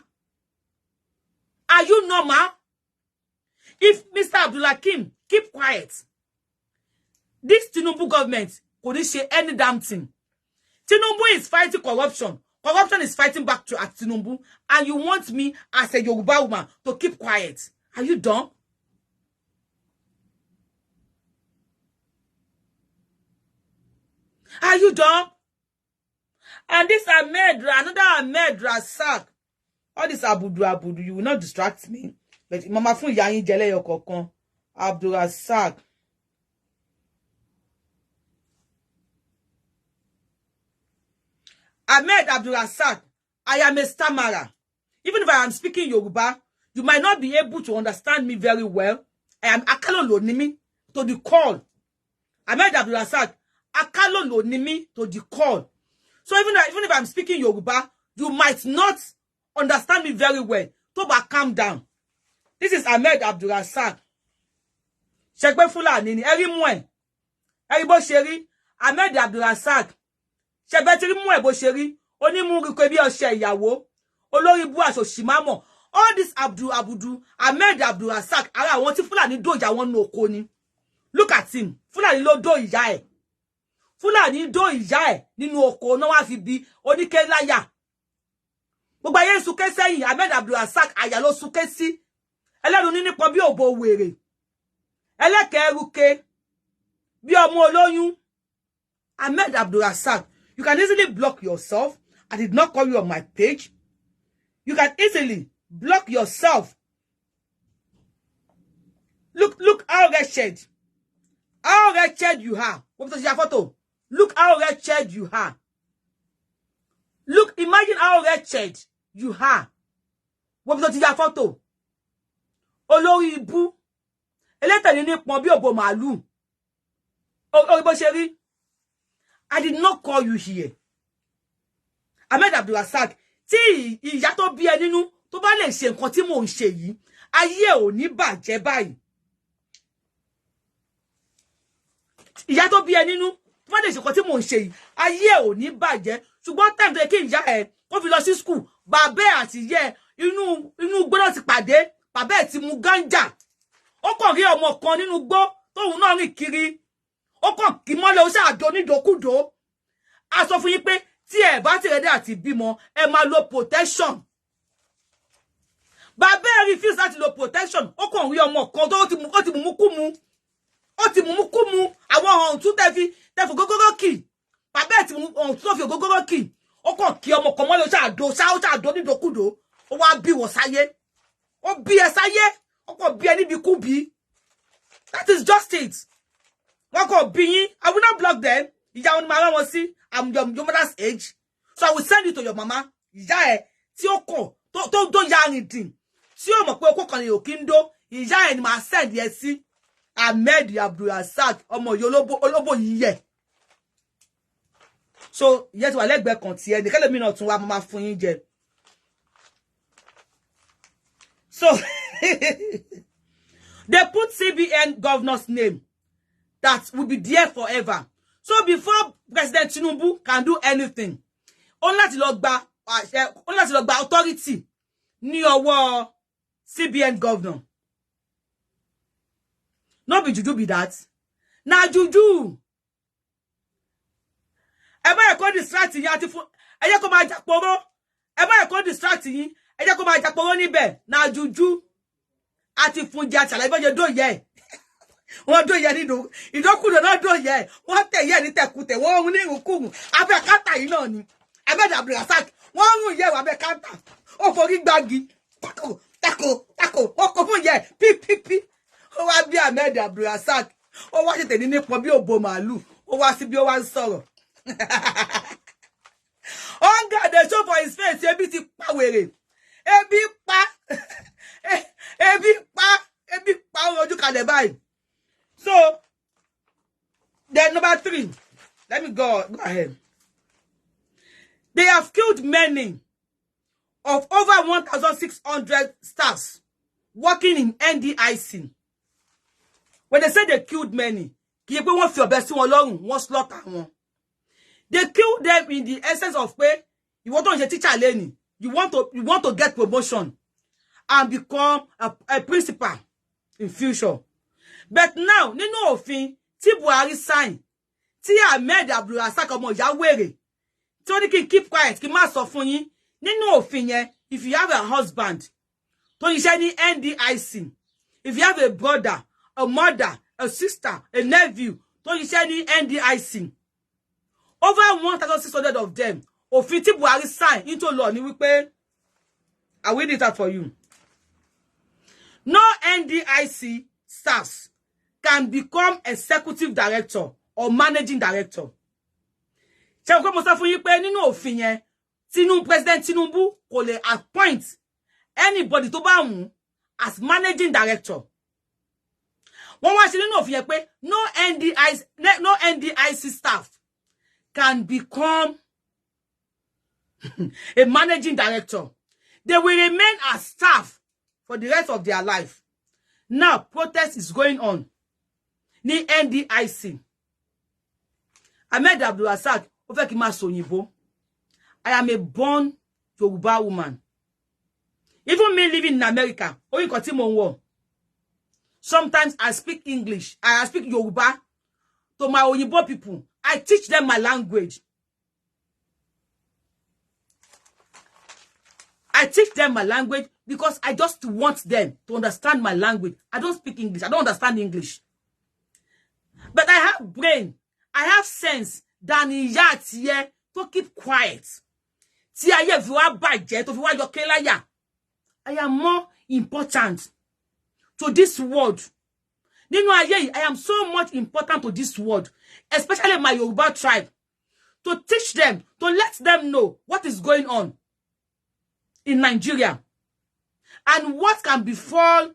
Are you normal? If Mr. Abdulhakeem keep quiet, this Tinubu government couldn't say any damn thing. Tinubu is fighting corruption. Corruption is fighting back to at Tinubu, and you want me as a Yoruba woman to keep quiet? Are you dumb? Are you dumb? And this another Ahmed Rasak. All this Abudu, you will not distract me. But Mama Fun Yayin Jele Yokokon. Abdul Rasak. Ahmed Abdul Rasak. I am a stammerer. Even if I am speaking Yoruba, you might not be able to understand me very well. I am Akalo Lonimi to the call. Ahmed Abdul Rasak. Akalo Lonimi to the call. So even if I'm speaking Yoruba, you might not understand me very well. Toba, calm down. This is Ahmed Abdul Rasak. Shekbe Fulani ni eri mwe. Eri bo sheri. Ahmed Abdul Rasak. Shekbe tiri mwe bo sheri. Oni mu rikwe bi ose iyawo. Olori bu aso shimamo. All this Abudu, Ahmed Abdul Rasak. Ara won ti Fulani do ya won no oko ni. Look at him. Fulani lo do iya e. Fulani do iya e nínú oko no wa fi bi onike laya. Gbogbo aye suke seyin Ahmed Abdul Rasak aya lo suke si. Ẹlẹ́rù ní nípọn bí òbò wèrè. Ẹlẹ́kẹ̀ẹ́rúkẹ bí ọmọ olóyún. Ahmed Abdul Rasak, you can easily block yourself. I did not call you on my page. You can easily block yourself. Look how wretched. How wretched you are. What was your photo? Look how wretched you are. Look, imagine how wretched you are. What was your photo? Olórí ibu. Elétẹ̀lé ní pọn bí òbò màálù. Bó ṣe rí. I did not call you here. Ahmed Abdul Rasak, tí ìyá tó bí ẹ nínú tó bá lè ṣe nǹkan tí mò ń ṣe yìí, ayé ò ní bàjẹ́ báyìí. ìyá tó bí ẹ nínú má dé ṣe nǹkan tí mò ń ṣe yìí ayé ò ní bàjẹ́ ṣùgbọ́n time tó yẹ kí ìyá ẹ kó fi lọ sí school bàbá ẹ àti ìyá ẹ inú gbọ́dọ̀ ti pàdé bàbá ẹ ti mu ganja ó kàn rí ọmọ kan nínú gbó tóun náà rìn kiri ó kàn kí mọ́lẹ̀ ó ṣàdó nídòkúdò a sọ fún yín pé tí ẹ bá ti rẹ̀dẹ̀ àti bímọ ẹ máa lo protection bàbá ẹ refuse láti lo protection ó kàn rí ọmọ kan tó ti mú kú mu àwọn ọ̀hún tún tẹ́fi gógóró kì bàbá ẹ ti mú ọ̀hún tún fi gógóró kì ó kàn kí ọmọ kan mọ́lẹ̀ ó ṣàdó nídòkúdò ó wá bí wọ sáyé ó bí ẹ sáyé ó kàn bí ẹ níbi kú bí that is just it wọ́n kàn bí yín I will not block them ìyá wọn ni màá rán wọn sí I'm your mother's age so I will send it to your mama ìyá ẹ tí ó kàn tó ya rìndìn tí ó mọ̀ pé okó kan lè òkè ń dó ìyá ẹ ni màá send yẹ sí Ahmed Abdulrasaq ọmọ yìí olóbò yìí yẹ so ìyẹn ti wà lẹ́gbẹ̀ẹ́ kan tiẹ̀ nìkan lèmi náà tún wá máa fún yín jẹ so they put CBN governor's name that will be there forever. So before President Tinubu can do anything, only láti lọ gba authority ní ọwọ́ CBN governor. No be juju be that. Na juju. Ẹ bá ko distract yín àti fún ẹ jẹ́ kó máa japoro. Ẹ bá ko distract yín, ẹ jẹ́ kó máa japoro níbẹ̀. Na juju. Àti fún ja ṣàlàyé bó ṣe do ye. Wọ́n do ye nínú ìdókùdò náà do ye. Wọ́n tẹ̀ ye ní tẹ̀kùtẹ̀ wọ́n ní ìrùkùrù. Abẹ́ kátà yìí náà ni. Ahmed Abdulrasaq wọ́n run ye wa abẹ́ kátà. Ó forí gbági. Tako. Ó kò fún ye. Pi. Ó wá bí Ahmed Abdulrasaq. Ó wá ṣètè ní nípọn bí òbò màálù. Ó wá sí bí ó wá ń sọ̀rọ̀. Hunger dey show for his face. Ebi ti pa wèrè. Ebi pa ojú kalẹ̀ báyìí. So, then number 3. Let me go ahead. They have killed many of over 1,600 staffs working in NDIC. When they say they killed many, kì í pé wọ́n fi ọ̀bẹ sí wọn lọ́rùn, wọ́n slaughter wọn. They killed them in the essence of pé ìwọ tó ń ṣe teacher lẹ́ni, you want to get promotion and become a principal in future. But now, nínú òfin tí Buhari sign, tí Ahmed Abdulrasaq ọmọ ìyá wèrè, tí ó ní kí n keep quiet, kí n má sọ fún yín, nínú òfin yẹn, if you have a husband, tó ṣiṣẹ́ ní NDIC, if you have a brother, a mother, a sister, a nephew, tó ṣiṣẹ́ ní NDIC, over 1,600 of them, òfin tí Buhari sign into law ni wípé, I will read it out for you. No NDIC staffs can become executive director or managing director. Ṣé ko mo sọ fún yín pé nínú òfin yẹn, President Tinubu kò lè appoint anybody tó bá wù as managing director. Wọ́n wá ṣe nínú òfin yẹn pé no NDIC staff can become a managing director. They will remain as staff for the rest of their life. Now, protest is going on. Ní NDIC. Ahmed Abdulrasaq, ó fẹ́ kí n máa sọ òyìnbó. I am a born Yoruba woman. Even me living in America, ó yín kan tí mo ń wọ̀. Sometimes I speak English. I speak Yoruba to my Oyinbo people. I teach them my language. I teach them my language because I just want them to understand my language. I don't speak English. I don't understand English. But I have brain. I have sense than ìyá to keep quiet. Tí ayé fi wá bàjẹ́ tó fi wá yọ láyà. I am more important to this world. Nínú ayé, I am so much important to this world, especially my Yoruba tribe, to teach them, to let them know what is going on in Nigeria and what can befall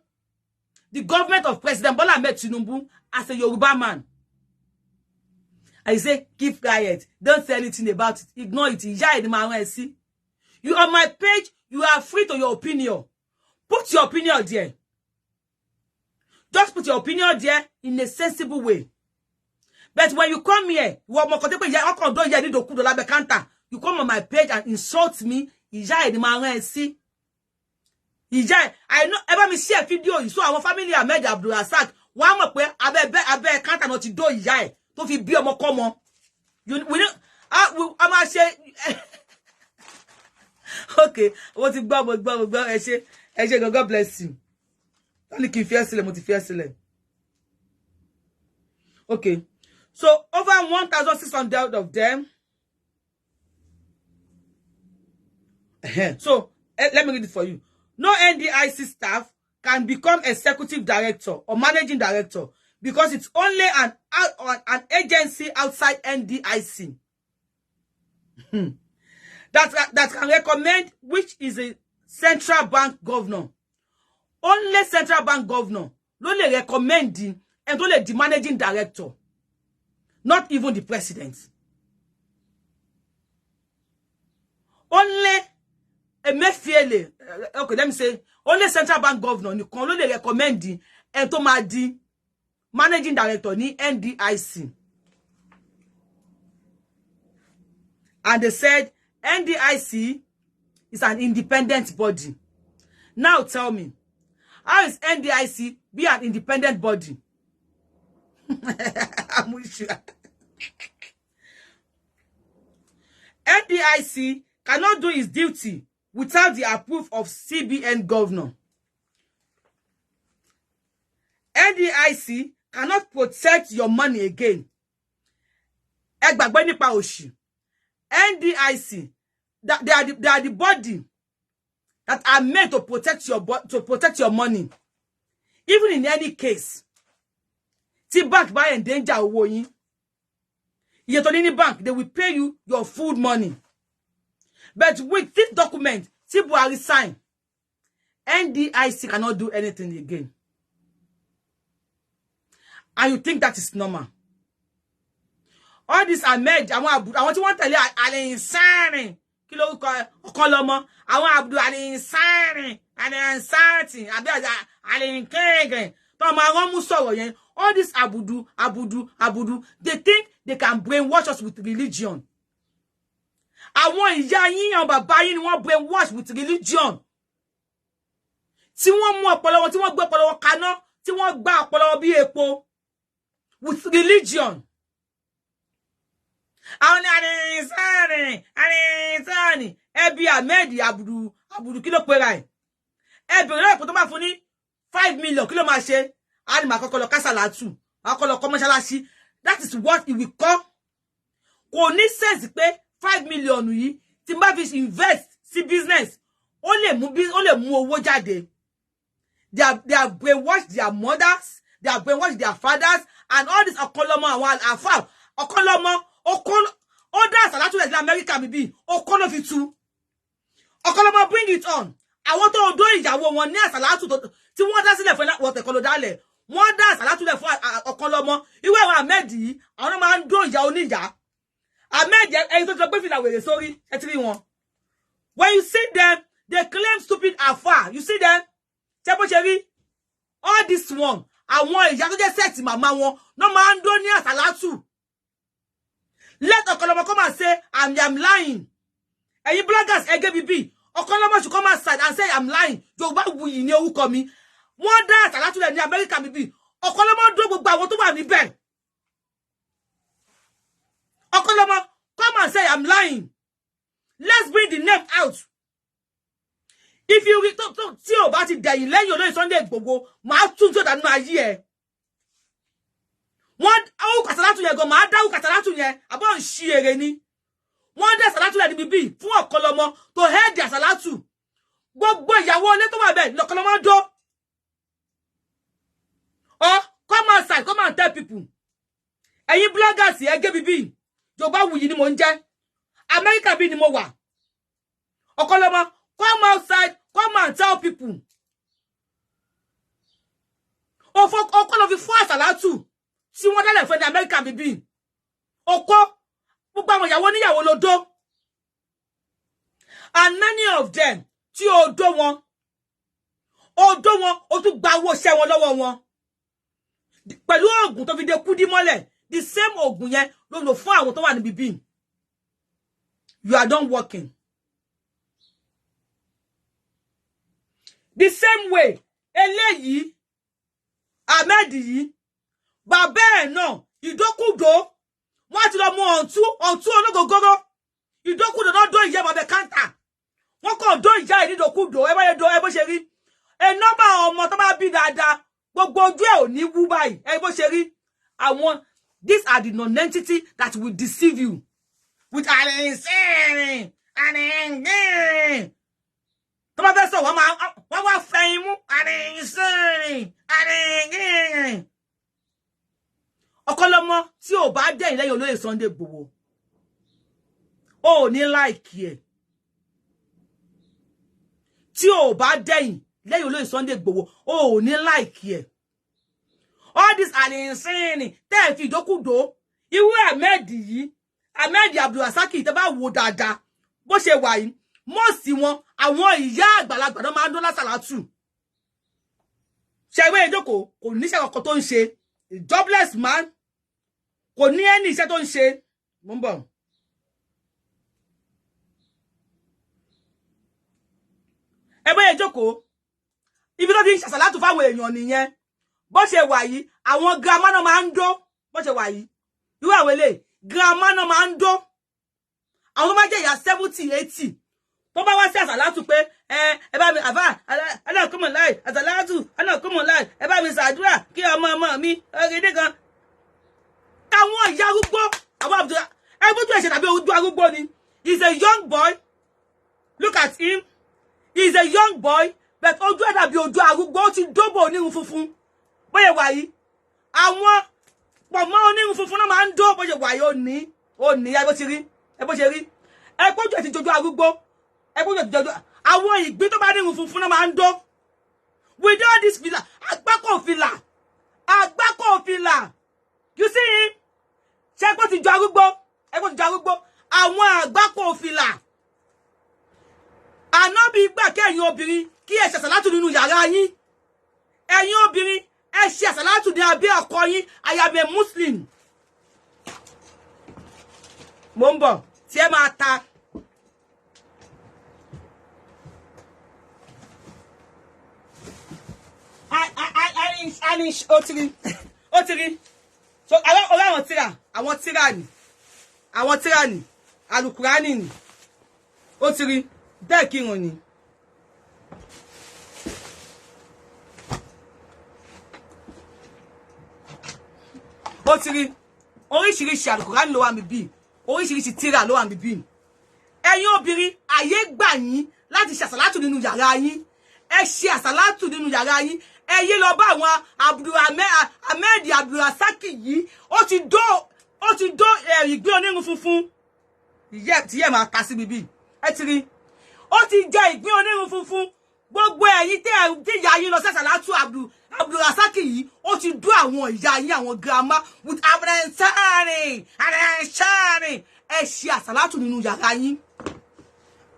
the government of President Bola Ahmed Tinubu as a Yoruba man. I say, keep quiet. Don't say anything about it. Ignore it. You on my page, you are free to your opinion. Put your opinion there. Just put your opinion there in a sensible way. But when you come here, you come on my page and insult me. I know ever me share video you so our family Ahmed Abdul Razak one more pe abe counter not do iya to fi bi omo komo you we I'm say okay what you gbo God bless you only kin fi esele mo ti fi esele okay so over 1,600 of them so let me read it for you. No NDIC staff can become executive director or managing director because it's only an agency outside NDIC that can recommend which is a central bank governor. Only central bank governor only recommending and only the managing director, not even the president. Only okay, let me say only central bank governor you can only recommend and to the managing director ni NDIC. And they said NDIC is an independent body. Now tell me, how is NDIC be an independent body? I'm with you. NDIC cannot do its duty without the approval of CBN governor. NDIC cannot protect your money again. NDIC, they are the body that are made to protect your money. Even in any case, see bank buy and danger owing. Yet on any bank, they will pay you your food money. But with this document, see Buhari sign, NDIC cannot do anything again. And you think that is normal? All this are made. I want to tell you, Alinsani, Kilo Okolomo, I want to do Alinsani, Alinsani, Alinkerindo. All this abudu, they think they can brainwash us with religion. I want yayin baba yin won brainwash with religion. Tí wọ́n mú ọpọlọ wọn, tí wọ́n gbé ọpọlọ wọn kaná, tí wọ́n gbá ọpọlọ wọn bí epo with religion. Àwọn Alinsani, Ebi Ahmed abudu kí ló pe ra ẹ̀. Ẹ bẹ̀rẹ̀ lọ́pọ̀ tó máa fún ní 5 million kí ló máa ṣe. A ní máa kọ́kọ́ lọ kásálàtù, máa kọ́kọ́ lọ mọ́ṣáláṣí. That is what he will call. Kò ní sense pé 5 million yìí tí bá fi invest sí business ó lè mú owó jáde. They have brainwashed their mothers, they have brainwashed their fathers, and all this Okolomo àwọn àfà Okolomo ó dá àsàlátù lẹ̀ ní America mi bí Okolo fi tú. Okolomo bring it on. Àwọn tó do ìyàwó wọn ní àsàlátù tí wọ́n dá sílẹ̀ fún wọ́n tẹ̀kọ́ ló dálẹ̀. Wọ́n dá àsàlátù lẹ̀ fún Okolomo. Ìwé àwọn Ahmed yìí àwọn máa ń do ìyà oníyà. Ahmed ẹni tó gbé fìlà wèrè sórí ẹ ti rí wọn. When you see them, they claim stupid afar. You see them? Chebocheri, all this one, àwọn ìyá tó jẹ́ set mama wọn, no man do ní àsàlátù. Let Okolomo come and say, I'm lying. And you bloggers, AGBB, Okolomo should come outside and say, I'm lying. Yorubawuyi ni orúkọ mi. Wọ́n dá àsàlátù lẹ̀ ní America mi bí. Okolomo do gbogbo àwọn tó wà níbẹ̀. Okolomo, come and say, I'm lying. Let's bring the name out. If you talk tí o bá ti dẹ̀yìn lẹ́yìn olóyè Sunday Igboho, máa tún tó dànù ayé ẹ̀. Wọ́n ó kàsálátù yẹn gan, máa dáwù kàsálátù yẹn, àbọ̀ ń ṣí èrè ni. Wọ́n dẹ̀ sàlátù lẹ̀ níbi bí fún Okolomo to head their sàlátù. Gbogbo ìyàwó ilé tó wà bẹ́ẹ̀ l'Okolomo dó. Oh, come outside, come and tell people. Ẹ̀yin bloggers AGBB, Yorubawuyi ni mo ń jẹ́. America bí ni mo wà. Okolomo, come outside, come and tell people. Okolomo fi fún àsàlátù. Si wọ́n dálẹ̀ fún ní America bíbí. Oko, gbogbo àwọn ìyàwó níyàwó ló dó. And many of them, tí ó dó wọn, ó tún gba owó iṣẹ́ wọn lọ́wọ́ wọn. Pẹ̀lú oògùn tó fi dé kúdí mọ́lẹ̀, the same ogun yẹn ló lò fún àwọn tó wà níbi bí. You are done working. The same way, eléyìí, Ahmed yìí, bàbá ẹ̀ náà, ìdókùdó, wọ́n ti lọ mú ọ̀ntú ológogoro, ìdókùdó náà dó ìyá bàbá kántà. Wọ́n kàn dó ìyá ìdídókùdó, ẹ bá yẹ dó ẹ bó ṣe rí. Ẹ nọ́mbà ọmọ tó bá bí dáadáa, gbogbo ojú ẹ̀ ò ní wú báyìí, ẹ bó ṣe rí. These are the non-entity that will deceive you. With an tó bá fẹ́ sọ wọ́n wá fẹ́ imú ọkọlọmọ tí ò bá dẹ̀yìn lẹ́yìn olóyè Sunday Igboho ó ní láìkí ẹ̀ tí ò bá dẹ̀yìn lẹ́yìn olóyè Sunday Igboho ó ní láìkí ẹ̀ all this insane tẹ́ fi ìdókùdó irú Ahmed yìí Ahmed Abdulrasaki tẹ́ bá wò dáadáa bó ṣe wà yìí mọ́ọ̀sì wọn àwọn ìyá àgbàlagbà náà máa ń dún lásàlátù ṣẹ̀wé ìjókòó kò níṣẹ́ kankan tó ń ṣe jobless man kò ní ẹni iṣẹ́ tó ń ṣe mo ń bọ̀. ẹgbẹ́ ìjókòó ibi tó ti ń ṣàṣàlátù fáwọn èèyàn nìyẹn bó ṣe wà yìí àwọn girama náà máa ń dó bó ṣe wà yìí irú àwọn eléyìí girama náà máa ń dó àwọn tó máa jẹ́ ìyá 70-80 tó bá wá sí àsàlátù pé ẹ bá mi àfà aláàkúmọ̀ láì àsàlátù aláàkúmọ̀ láì ẹ bá mi ṣàdúrà kí ọmọ mi ọgẹdẹ kan àwọn ìyá arúgbó àwọn àbùdó ẹgbójú ẹ̀ṣẹ̀ tàbí ojú arúgbó ni he's a young boy look at him he's a young boy but ojú ẹ̀ tàbí ojú arúgbó ó ti dóbò onírun funfun bóyá wà yìí àwọn pọ̀mọ́ onírun funfun náà máa ń dó bóyá wà yìí ó ní ẹ bó ṣe rí ẹgbójú ẹ̀ ti jojú arúgbó ẹgbójú ẹ̀ ti jojú àwọn ìgbín tó bá ní irun funfun náà máa ń dó with all this fìlà àgbákò fìlà you see him ṣe ẹgbó ti jọ arúgbó àwọn àgbákò fìlà ànábì gbà kí ẹ̀yin obìnrin kí ẹ ṣe àsàlátù nínú yàrá yín ẹ̀yin obìnrin ẹ ṣe àsàlátù ní abẹ́ ọkọ yín I am a Muslim mo ń bọ̀ tí ẹ máa ta ó ti rí so àwọn tíra ni alukurani ni ó ti rí bẹ́ẹ̀ kírun ni ó ti rí oríṣiríṣi alukurani ló wà mí bí oríṣiríṣi tíra ló wà mí bí ẹ̀yin obìnrin ayé gbà yín láti ṣe àsàlátù nínú yàrá yín ẹ ṣe àsàlátù nínú yàrá yín ẹ yé lọ bá àwọn Ahmed Abdulrasaki yìí ó ti dó ìgbé onírun funfun tí yẹ máa ta sí bíbí ẹ ti rí ó ti jẹ ìgbín onírun funfun gbogbo ẹ̀yin tí ìyá yín lọ sí àsàlátù Abdulrasaki yìí ó ti dó àwọn ìyá yín àwọn grandma with abẹ́rẹ́ntàrin ẹ ṣe àsàlátù nínú yàrá yín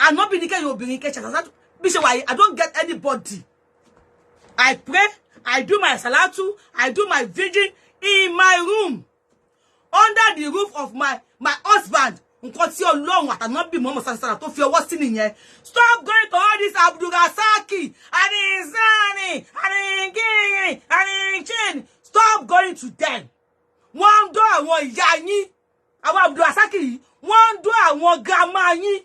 ànábì ní kẹ́yìn obìnrin kẹ́ ṣe àsàlátù bí ṣe wà yìí I don't get anybody I pray I do my salatu I do my vigil in my room under the roof of my husband nǹkan tí Ọlọ́run àtànábì Muhammad sallallahu tó fi ọwọ́ sí nìyẹn stop going to all this Abdulrasaki Arinsani Arinkiri Arinchin stop going to them wọ́n ń dó àwọn ìyá yín àwọn Abdulrasaki yìí wọ́n ń dó àwọn grandma yín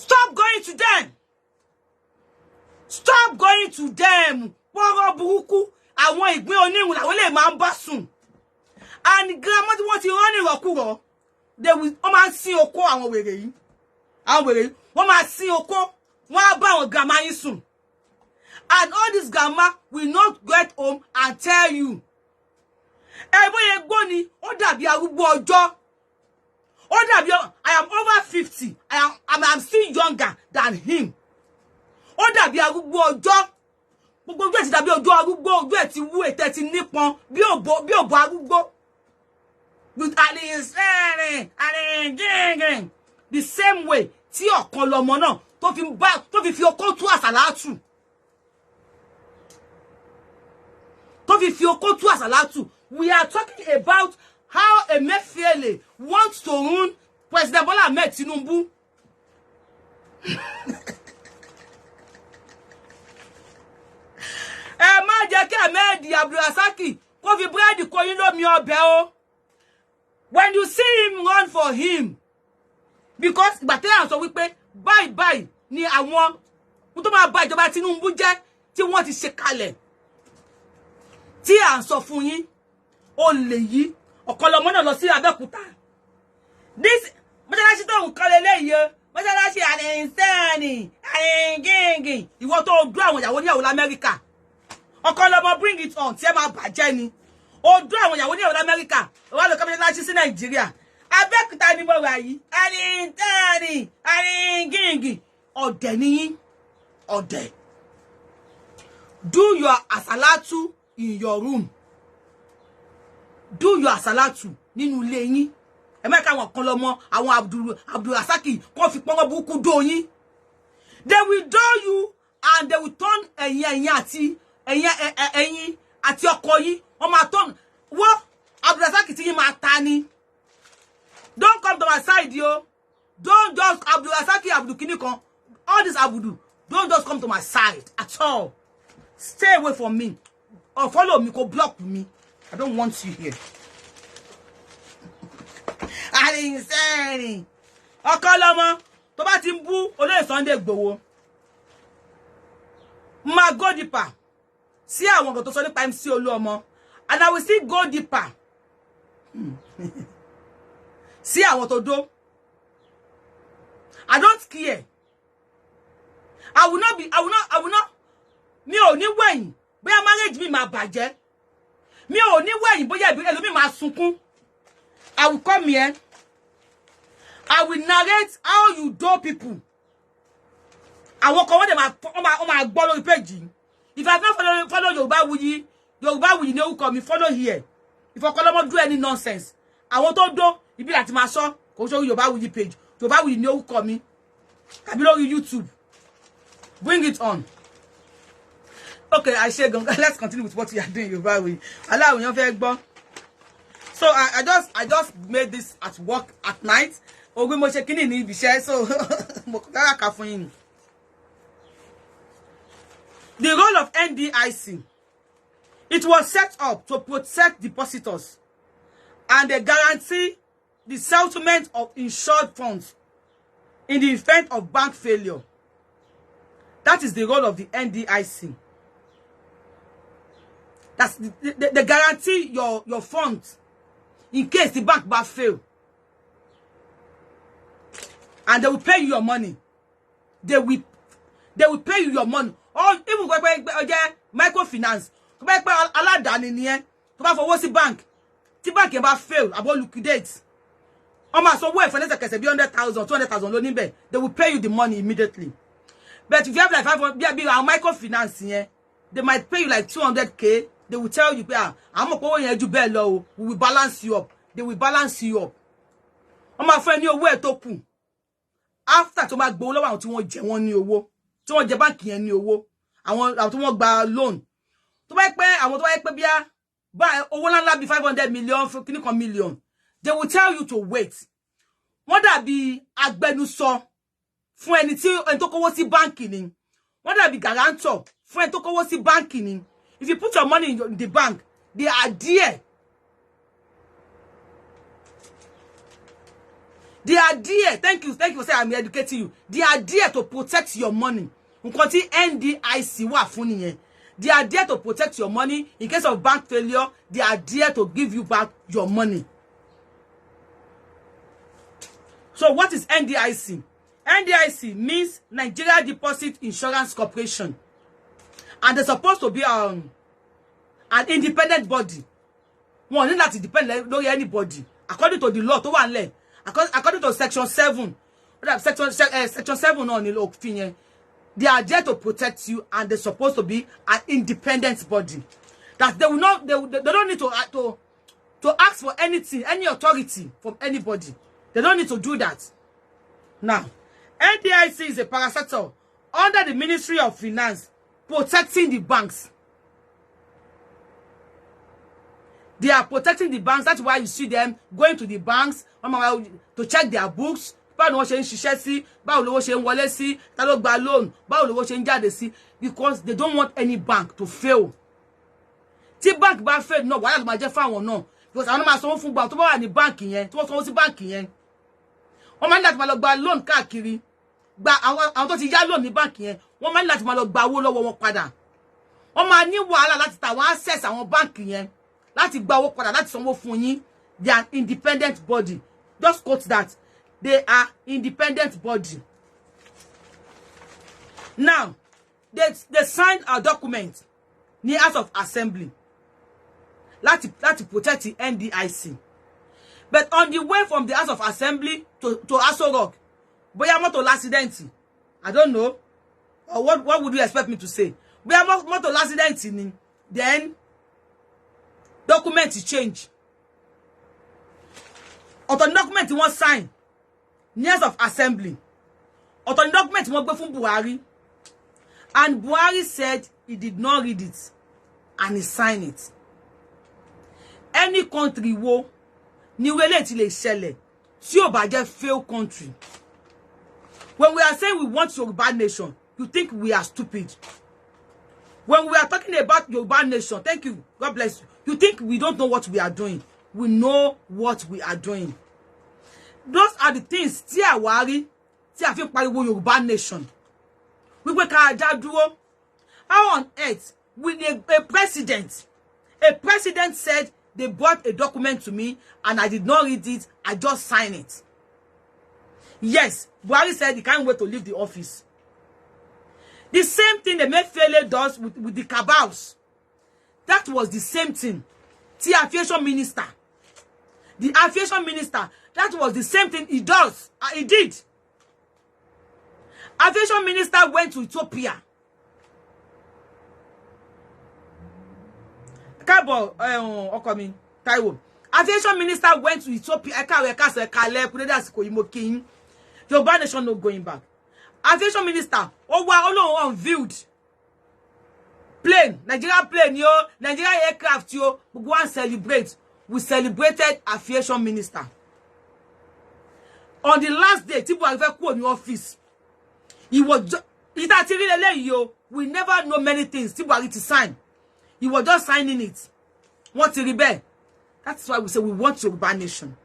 stop going to them stop going to them wọ́rọ̀ burúkú àwọn ìgbín onírun làwọn lè máa ń bá sùn and grandma tí wọ́n ti rán ní ìrọ̀kúrọ̀ wọ́n máa ń sin okó àwọn wèrè yìí wọ́n máa sin okó wọ́n á bá àwọn grandma yín sùn and all this grandma will not get home and tell you ẹ̀bọ́n yẹn gbọ́ ni ó dàbí arúgbó ọjọ́ ó dàbí I am over 50 I'm still younger than him ó dàbí arúgbó ọjọ́ gbogbo ojú ẹ̀ ti dàbí ojú arúgbó ojú ẹ̀ ti wú ètè ti nípọn bí òbò arúgbó with the same way tí ọ̀kan lọmọ náà tó fi okó tú àsàlátù We are talking about how Emefiele wants to ruin President Bola Ahmed Tinubu. Má jẹ́ kí Ahmed Abdulrasaki kó fi bread kó yín lómi ọbẹ̀ o. When you see him, run for him. Because ìgbà tẹ́lẹ̀ sọ wípé bye ni àwọn tó máa ba ìjọba Tinubu jẹ́ tí wọ́n ti ṣe kalẹ̀. Tí à ń sọ fún yín, ó lè yí ọ̀kọ̀lọ́mọ náà lọ sí Abẹ́òkúta. This mọ́ṣáláṣí tó ń kọ́ leléyìí, mọ́ṣáláṣí àrìnsẹ́ẹ̀nì, àrìngíngìn, ìwọ tó dún àwọn ìyàwó níyàwó l'Amẹ́ríkà. Ọ̀kọ̀lọ́mọ bring it on, tí ẹ máa bàjẹ́ ni. Ó dún àwọn ìyàwó níyàwó l'Amẹ́ríkà, ó wá lọ kọ́ mọ́ṣáláṣí sí Nàìjíríà. Abẹ́òkúta ni mo wà yìí, àrìnsẹ́ẹ̀nì, àrìngíngìn, ọ̀dẹ̀ ni yín, ọ̀dẹ̀. Do your asalatu in your room. Do your asalatu nínú ilé yín. Ẹ má ká wọn kan lọ mọ àwọn Abdulrasaki kó fi pọ́n burúkú dó yín. They will do you and they will turn ẹ̀yin àti ọkọ yín. Wọ́n máa turn wo Abdulrasaki tí yín máa ta ni. Don't come to my side, yo. Don't just Abdulrasaki Abdulkinikan. All this Abudu. Don't just come to my side at all. Stay away from me. Or follow me, go block me. I don't want you here. Àrìnsẹ́ẹ̀nì. Ọ̀kọ̀lọ́mọ tó bá ti ń bú Olóyè Sunday Igboho. Ma go deeper. See àwọn nǹkan tó sọ nípa MC Olúọmọ. And I will still go deeper. See àwọn tó dó. I don't care. I will not. Mi ò ní wẹ̀yìn. Bóyá marriage mi máa bàjẹ́. Mi ò ní wẹ̀yìn bóyá ẹlòmíì máa sunkún. I will come here. I will narrate how you do people. Àwọn kan wọ́n dẹ̀ máa gbọ́ lórí page. If I have not follow Yorubawuyi ni orúkọ mi, follow here. If Ọ̀kọ̀lọ́mọ do any nonsense. Àwọn tó dó ibi láti máa sọ kò sórí Yorubawuyi page. Yorubawuyi ni orúkọ mi. Tàbí lórí YouTube. Bring it on. Okay, I say let's continue with what we are doing, Yorubawuyi. Allow you fẹ́ gbọ́. So I just made this at work at night. Ogbe mo ṣe kíni ní ibi iṣẹ́, so mo kara ka fún yín. The role of NDIC, it was set up to protect depositors and they guarantee the settlement of insured funds in the event of bank failure. That is the role of the NDIC. That's they guarantee your funds in case the bank will fail. And they will pay you your money. They will pay you your money. Or even microfinance. Aládàáni ni ẹ́. Tó bá fowó sí bank. Tí bank yẹn bá fail, about liquidate. Ọmọ so way for lẹ́sẹ̀kẹsẹ̀ bí 100,000, 200,000 ló níbẹ̀. They will pay you the money immediately. But if you have like 500, be microfinance yẹn, they might pay you like 200K. They will tell you, I'm not going to be low. We will balance you up. They will balance you up. I'm my friend, you're where to put. After to make bolo, I want to jẹ wọ́n ní owó. Tí wọ́n jẹ báńkì yẹn ní owó. Àwọn tó wọ́n gba loan. Tó bá pé àwọn tó bá pé bíà bá owó ńlá bí 500 million, 50 million. They will tell you to wait. Wọ́n dàbí agbẹnusọ fún ẹni tó kówó sí báńkì ni. Wọ́n dàbí guarantor fún ẹni tó kówó sí báńkì ni. If you put your money in the bank, they are there. They are there. Thank you for saying I'm educating you. They are there to protect your money. Nǹkan tí NDIC wà fún nìyẹn. They are there to protect your money in case of bank failure. They are there to give you back your money. So what is NDIC? NDIC means Nigeria Deposit Insurance Corporation. And they're supposed to be an independent body. One need not to depend on anybody. According to the law, to one leg. According to Section 7, Section 7 on the opinion, they are there to protect you, and they're supposed to be an independent body. That they will not, they don't need to ask for anything, any authority from anybody. They don't need to do that. Now, NDIC is a parastatal under the Ministry of Finance, protecting the banks. They are protecting the banks. That's why you see them going to the banks to check their books. Báwo ni wọ́n ṣe ń ṣiṣẹ́ sí, báwo lówó ṣe ń wọlé sí, ta ló gba loan, báwo lówó ṣe ń jáde sí, because they don't want any bank to fail. Tí bank bá fail náà, wàhálà ló máa jẹ́ fáwọn náà, because àwọn máa sanwó fún gbà tó bá wà ní bank yẹn, tí wọ́n sanwó sí bank yẹn. Wọ́n máa ní láti máa lọ gba loan káàkiri. Gba àwọn tó ti yá loan ní bank yẹn, wọ́n máa ní láti máa lọ gba owó lọ́wọ́ wọn padà. Wọ́n máa ní wàhálà láti ta àwọn access àwọn bank yẹn, láti gba owó padà, láti sanwó fún yín. They are independent body. Just quote that. They are independent body. Now, they signed a document near House of Assembly. Láti protect the NDIC. But on the way from the House of Assembly to Aso Rock, bóyá mọ́tò l'accident. I don't know. Or what would you expect me to say? Bóyá mọ́tò l'accident ni. Then document change. Ọ̀tọ̀ document wọ́n sign. Years of Assembly. Ọ̀tọ̀ document wọ́n gbé fún Buhari. And Buhari said he did not read it. And he signed it. Any country wo ni wele ti lè ṣẹlẹ̀ tí ó bá jẹ́ failed country. When we are saying we want Yoruba nation, you think we are stupid. When we are talking about Yoruba nation, thank you, God bless you, you think we don't know what we are doing. We know what we are doing. Those are the things tí àwa rí tí a fi pariwo Yoruba nation. We wípé ká dá dúró. How on earth will a president said they brought a document to me and I did not read it, I just signed it. Yes, Buhari said he can't wait to leave the office. The same thing the Emefiele does with the cabals. That was the same thing. The aviation minister. The aviation minister, that was the same thing he does. He did. Aviation minister went to Ethiopia. Taiwo. Aviation minister went to Ethiopia. Yoruba nation no going back. Aviation minister, unveiled plane, Nigeria plane, Nigeria aircraft, we go and celebrate. We celebrated aviation minister. On the last day, Tibu Aveku in the office. He was we never know many things. Tibu to sign. He was just signing it. Want to rebel. That's why we say we want Yoruba nation.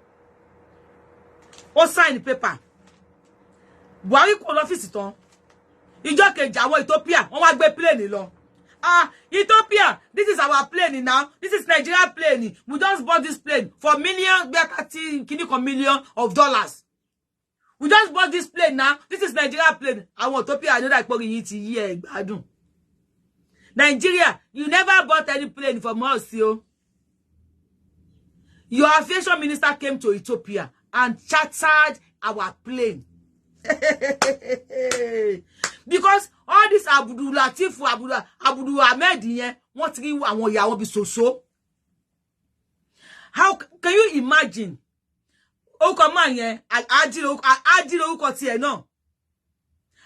Or sign the paper. Buhari call office it on. Ijo keji àwọn Ethiopia, wọ́n wá gbé plane lọ. Ethiopia, this is our plane now. This is Nigeria plane. We just bought this plane for million of dollars. We just bought this plane now. This is Nigeria plane. Àwọn Ethiopia, I know that gbadun. Nigeria, you never bought any plane from us, yo. Your aviation minister came to Ethiopia and chartered our plane. Because all this Abdul Latif, Abdul Ahmed, want to give àwọn ìyàwó bí so. How can you imagine?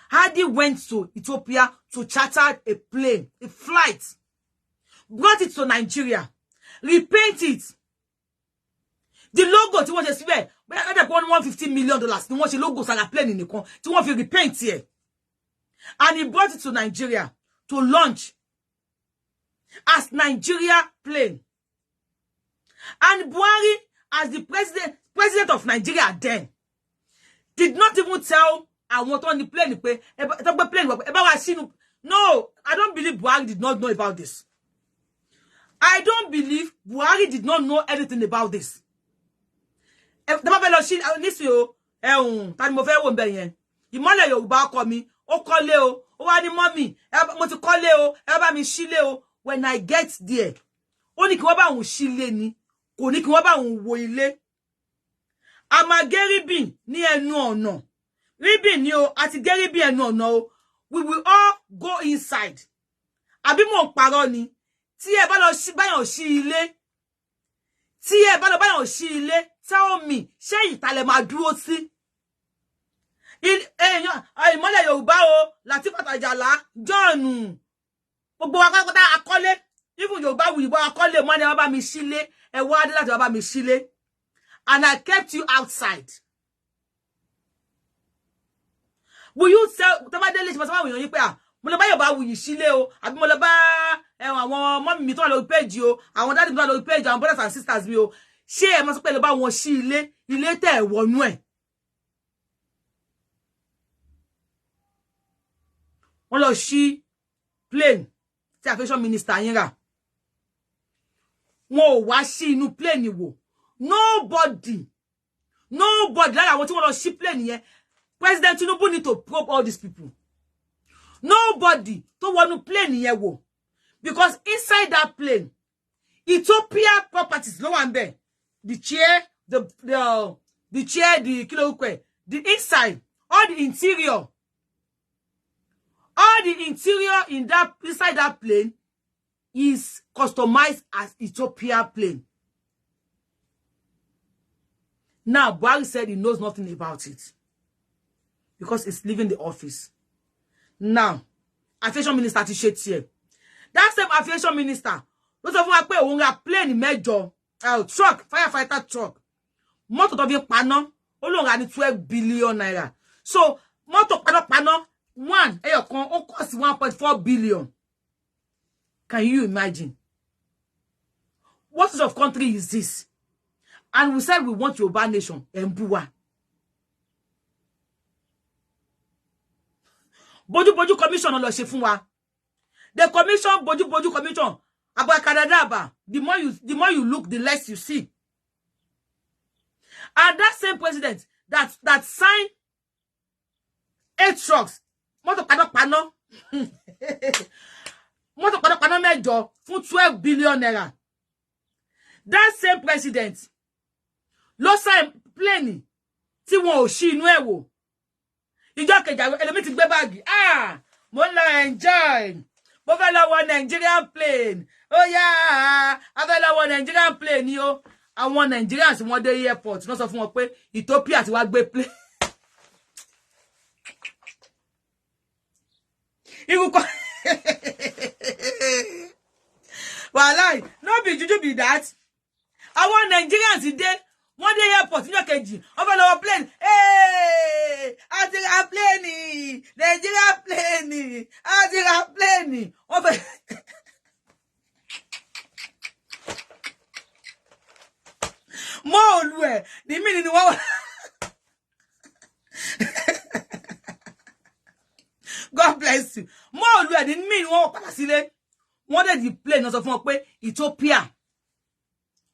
Hadi went to Ethiopia to charter a plane, a flight, brought it to Nigeria, repaint it. The logo, tí wọ́n ṣe síbẹ̀, bẹ́ẹ̀ $150 million. Tí wọ́n ṣe logo sára plane nìkan, tí wọ́n fi repaint here. And he brought it to Nigeria to launch as Nigeria plane. And Buhari, as the president of Nigeria then, did not even tell I want on the plane. No, I don't believe Buhari did not know about this. I don't believe Buhari did not know anything about this. Ìmọ́lẹ̀ Yorùbá ọkọ mi, ó kọ́lé o, ó wá ní mommy, mo ti kọ́lé o, ẹ bá mi ṣílé o. When I get there, ó ní kí wọ́n bá òun ṣílé ni, kò ní kí wọ́n bá òun wo ilé. A máa gé ribbon ní ẹnu ọ̀nà. Ribbon ni o, àti gé ribbon ẹnu ọ̀nà o. We will all go inside. Àbí mo ń parọ́ ni. Tí ẹ bá lọ báyàn ṣí ilé. Tí ẹ bá lọ báyàn ṣí ilé, tell me, ṣé ìtàlẹ̀ máa dúró sí? Ìmọ́lẹ̀ Yorùbá o, Lateef Àjàlá, John, gbogbo wa pátápátá akọ́lé, Even Yorubawuyi, I call the money about me shile, and why did that about me shile? And I kept you outside. Will you tell the list was about you? Mulaba Yorubawuyi shile o, abi mulaba àwọn mommy mi tó lọ page o, àwọn daddy mi tó lọ page, àwọn brothers and sisters mi o. Ṣé ẹ mọ̀ sọ pé lọ bá wọn ṣí ilé tẹ́ wọnú ẹ̀. Wọ́n lọ ṣí plane tí aviation minister yín rà. Wọ́n ò wá ṣí inú plane wò. Nobody lára àwọn tí wọ́n lọ ṣí plane yẹn. President Tinubu need to probe all these people. Nobody to wọnú plane yẹn wò. Because inside that plane, Ethiopia properties no one there. The chair, the chair, the kilo, the inside, all the interior in that inside that plane is customized as Ethiopia plane. Now, Buhari said he knows nothing about it because it's leaving the office. Now, aviation minister ti ṣe tiẹ̀. That same aviation minister, those of us who are plane major truck, firefighter truck, motor to be paná, ó lóun rà ní 12 billion naira. So, motor paná, one, ó cost 1.4 billion. Can you imagine? What sort of country is this? And we said we want Yoruba nation, Embuwa. Boju commission ló ṣe fún wa. The commission, Boju commission, abakadadaba. The more you look, the less you see. And that same president that signed 8 trucks, motor pano, motor pano mẹ́jọ fún 12 billion naira. That same president ló sign plane tí wọn ò ṣí inú ẹ̀ wò. Ìjọ́ kejì ẹlòmí ti gbé báàgì. Mo lọ enjoy. Mo fẹ́ lọ wọ Nigerian plane. Oh yeah, a fẹ́ lọ wọ Nigerian plane ni o. Àwọn Nigerians wọ́n dé airport wọ́n sọ fún wọn pé Ethiopia ti wá gbé plane. Wallahi, no be juju be that. Àwọn Nigerians dé wọ́n dé airport níjọ́ kejì wọ́n fẹ́ lọ wọ plane. Àtìrà plane, Nigeria plane, àtìrà plane. Wọ́n fẹ́ mo olu ẹ̀ ní mí ni wọ́n. God bless you. Mo olu ẹ̀ ní mí ni wọ́n padà sílé. Wọ́n dé di plane wọ́n sọ fún wọn pé Ethiopia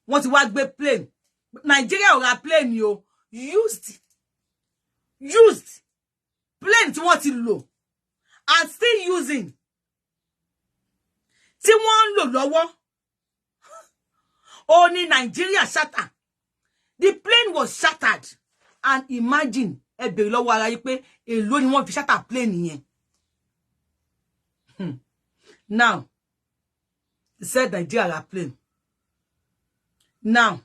wọ́n ti wá gbé plane. Nigeria ò ra plane yo. Used plane tí wọ́n ti lò and still using. Tí wọ́n ń lò lọ́wọ́. Only Nigeria shatter. The plane was shattered. And imagine, ẹ bèrè lọ́wọ́ ara yín pé èló ni wọ́n fi shatter plane yẹn. Now, he said Nigeria ra plane. Now,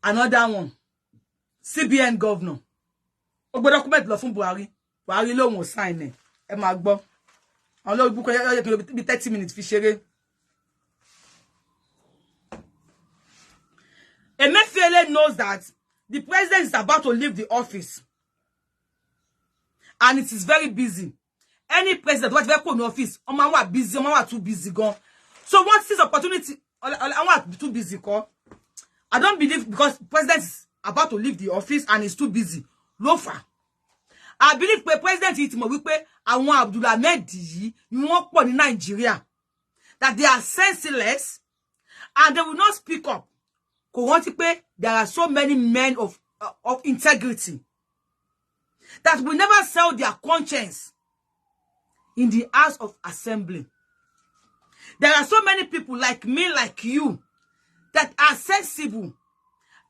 another one. CBN governor. Ó gbé document lọ fún Buhari. Buhari ló wọ́n sign ẹ. Ẹ máa gbọ́. Àwọn ló book yẹ kí ló bí 30 minutes fi ṣeré. Emefiele knows that the president is about to leave the office. And it is very busy. Any president what very in office, omo wa busy, omo wa too busy gone. So once this opportunity, I want to be too busy call. I don't believe because president is about to leave the office and is too busy. Lofa. I believe the president is mo wípé àwọn Abdul Ahmed yi ni wọ́n pọ̀ ní Nigeria. That they are senseless and they will not speak up. There are so many men of integrity that will never sell their conscience in the House of Assembly. There are so many people like me, like you, that are sensible,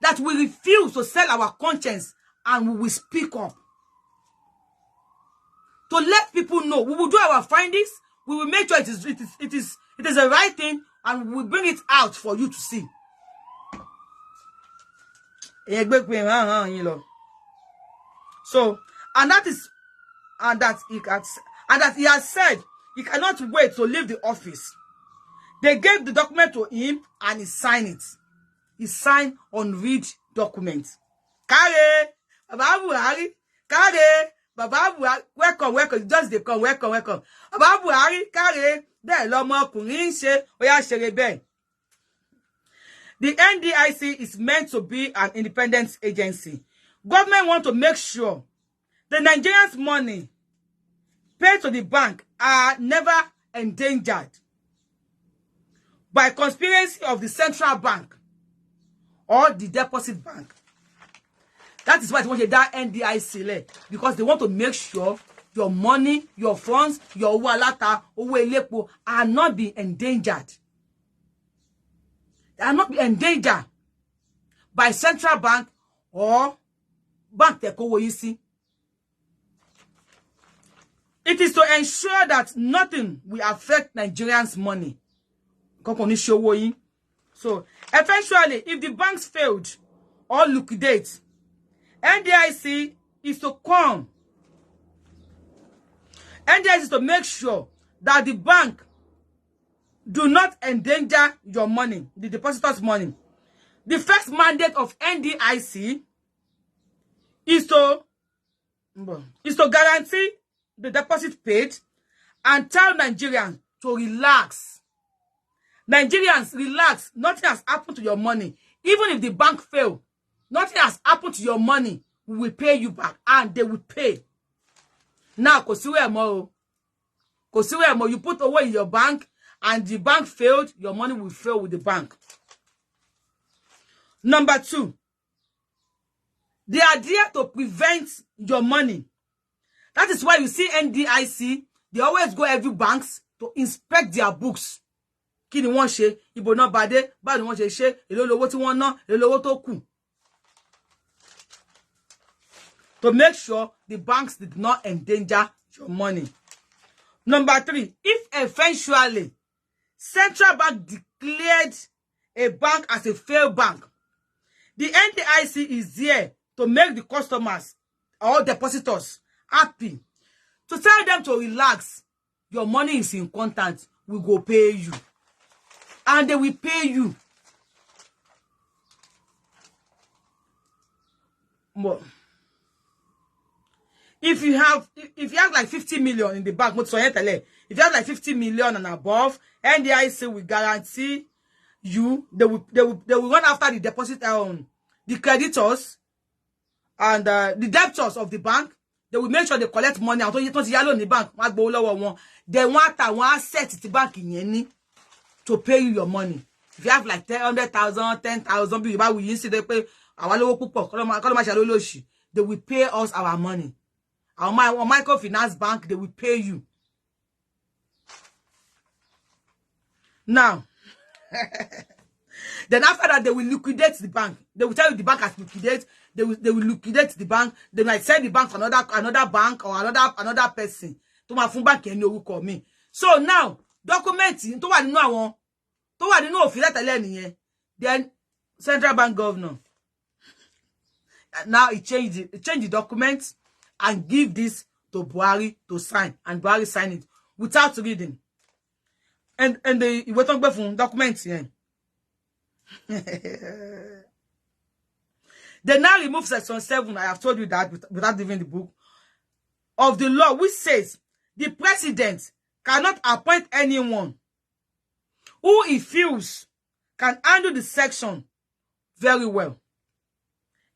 that will refuse to sell our conscience and we will speak up. To let people know, we will do our findings, we will make sure it is the right thing, and we will bring it out for you to see. So, and that he has said he cannot wait to leave the office. They gave the document to him and he signed it. He signed unread document. Kare, Baba Buhari, Kare, Baba Buhari, welcome, just they come, welcome. Baba Buhari, Kare, there, Lomo Kurinse, Oya Sherebe. The NDIC is meant to be an independent agency. Government want to make sure the Nigerians' money paid to the bank are never endangered by conspiracy of the central bank or the deposit bank. That is why they want to that NDIC, because they want to make sure your money, your funds, your walata, owo are not being endangered. They are not being endangered by central bank or bank tekowoyisi. It is to ensure that nothing will affect Nigerians' money. So, eventually, if the banks failed or liquidate, NDIC is to come. NDIC is to make sure that the bank do not endanger your money, the depositors' money. The first mandate of NDIC is to guarantee the deposit paid and tell Nigerians to relax. Nigerians, relax. Nothing has happened to your money. Even if the bank fail, nothing has happened to your money. We will pay you back, and they will pay. Now, you put away in your bank, and the bank failed, your money will fail with the bank. Number 2, they are there to prevent your money. That is why you see NDIC, they always go every banks to inspect their books. Kini wọ́n ṣe, ibo náà bade, bá ni wọ́n ṣe, èló lówó tí wọ́n ná, èló lówó tó kù. To make sure the banks did not endanger your money. Number 3, if eventually central bank declared a bank as a failed bank, the NDIC is there to make the customers or depositors happy, to tell them to relax. Your money is in contant. We go pay you, and they will pay you. But if you have like 50 million in the bank, if you have like 50 million and above, NDIC will guarantee you. They will run after the deposit, the creditors and the debtors of the bank. They will make sure they collect money out. Then one set the bank to pay you your money. If you have like 100,000, 10,000, they will pay us our money. Our microfinance bank, they will pay you. Now, then after that, they will liquidate the bank. They will tell you the bank has liquidated. They will liquidate the bank. They might send the bank to another bank or another person. To my phone bank and you call me. So now, documenting to what no then central bank governor. Now he changed the documents and give this to Buhari to sign, and Buhari signed it without reading. And the we talk about documents here. They now remove section 7. I have told you that without reading the book of the law, which says the president cannot appoint anyone who he feels can handle the section very well.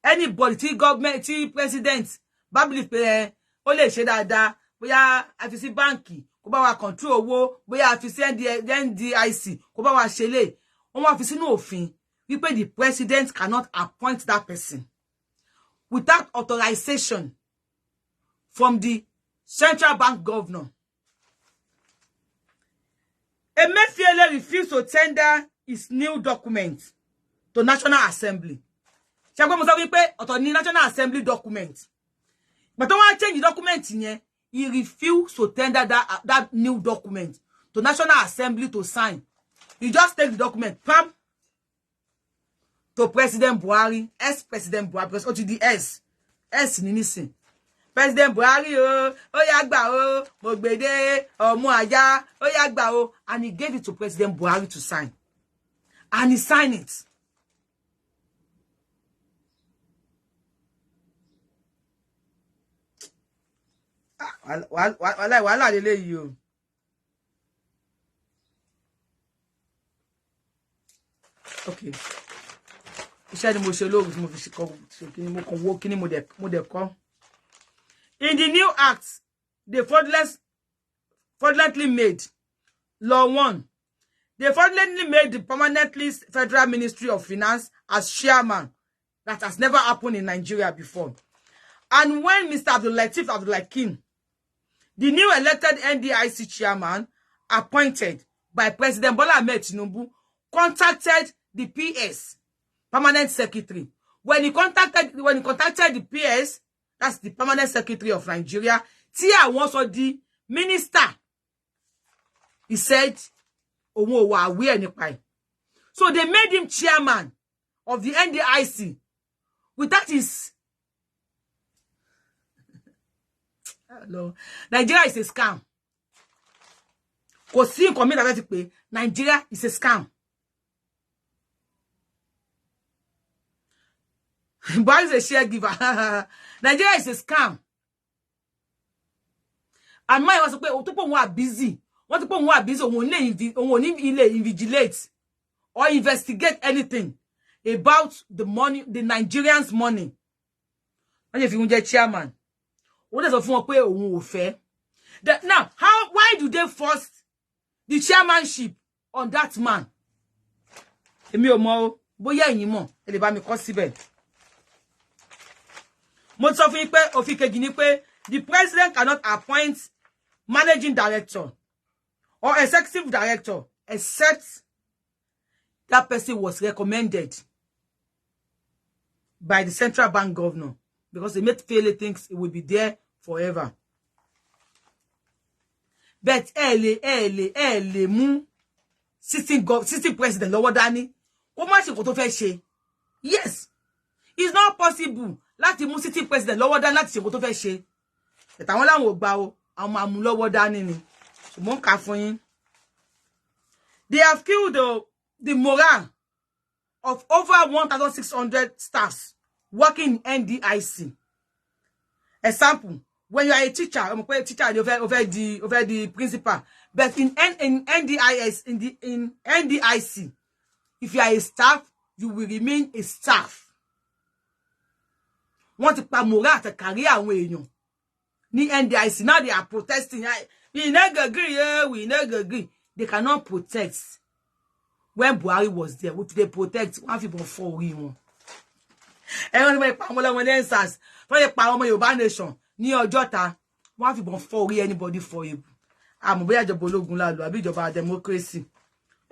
Anybody, government, president, babili pe o le ṣe dáadáa, bóyá afisi banki kó bá wa control owó, bóyá afisi NDIC kó bá wa ṣe lè. Wọ́n wá fi sínú òfin wípé the president cannot appoint that person without authorization from the central bank governor. Emefiele refused to tender his new document to National Assembly. Ṣé mo sọ wípé ọ̀tọ̀ ni National Assembly document. But when I change the document, he refused to tender that new document to National Assembly to sign. He just take the document, pam, to President Buhari, ex-President Buhari, because OTDS, S Ninisi. President Buhari o, ó yá gbà o, mo gbede ọmọ ajá, ó yá gbà o, and he gave it to President Buhari to sign. And he signed it. Wàhálà leleyi o. Okay. Iṣẹ́ ni mo ṣe lóru tí mo fi ṣe kíni mo kàn wo kíni mo dẹ̀ kọ. In the new act, they fraudulently made Law 1. They fraudulently made the permanently Federal Ministry of Finance as chairman. That has never happened in Nigeria before. And when Mr. Abdul-Hakim, the new elected NDIC chairman, appointed by President Bola Ahmed Tinubu, contacted the PS, permanent secretary. When he contacted the PS, that's the permanent secretary of Nigeria, Tia also the minister, he said, so they made him chairman of the NDIC. With that is hello. Nigeria is a scam. Nigeria is a scam. But is a share giver. Nigeria is a scam. And my was busy. What people who are busy won't invigilate or investigate anything about the money, the Nigerians' money. And if you get chairman, what is the now, why do they force the chairmanship on that man? The president cannot appoint managing director or executive director except that person was recommended by the central bank governor, because they made fairly thinks it will be there forever. But mu sitting president lower Dani. Yes, it's not possible. Láti mú sitting president lower than láti ṣe kó tó fẹ́ ṣe. Àwọn làwọn ò gbà o, àwọn máa mú lọ́wọ́ dání ni. Ṣùgbọ́n ká fún yín. They have killed the morale of over 1,600 staffs working in NDIC. Example, when you are a teacher, I'm a teacher over the principal, but in NDIC, if you are a staff, you will remain a staff. Want to pa morale to carry away you. Ni NDIC now they are protesting. We never agree, we never agree. They cannot protect. When Buhari was there, what they protect? One people for him. Everyone pa mo lawon lensas. When they pa omo Yoruba nation ni Ojota, one people for anybody for you. Am boya jobo ologun la lo abi ìjọba democracy.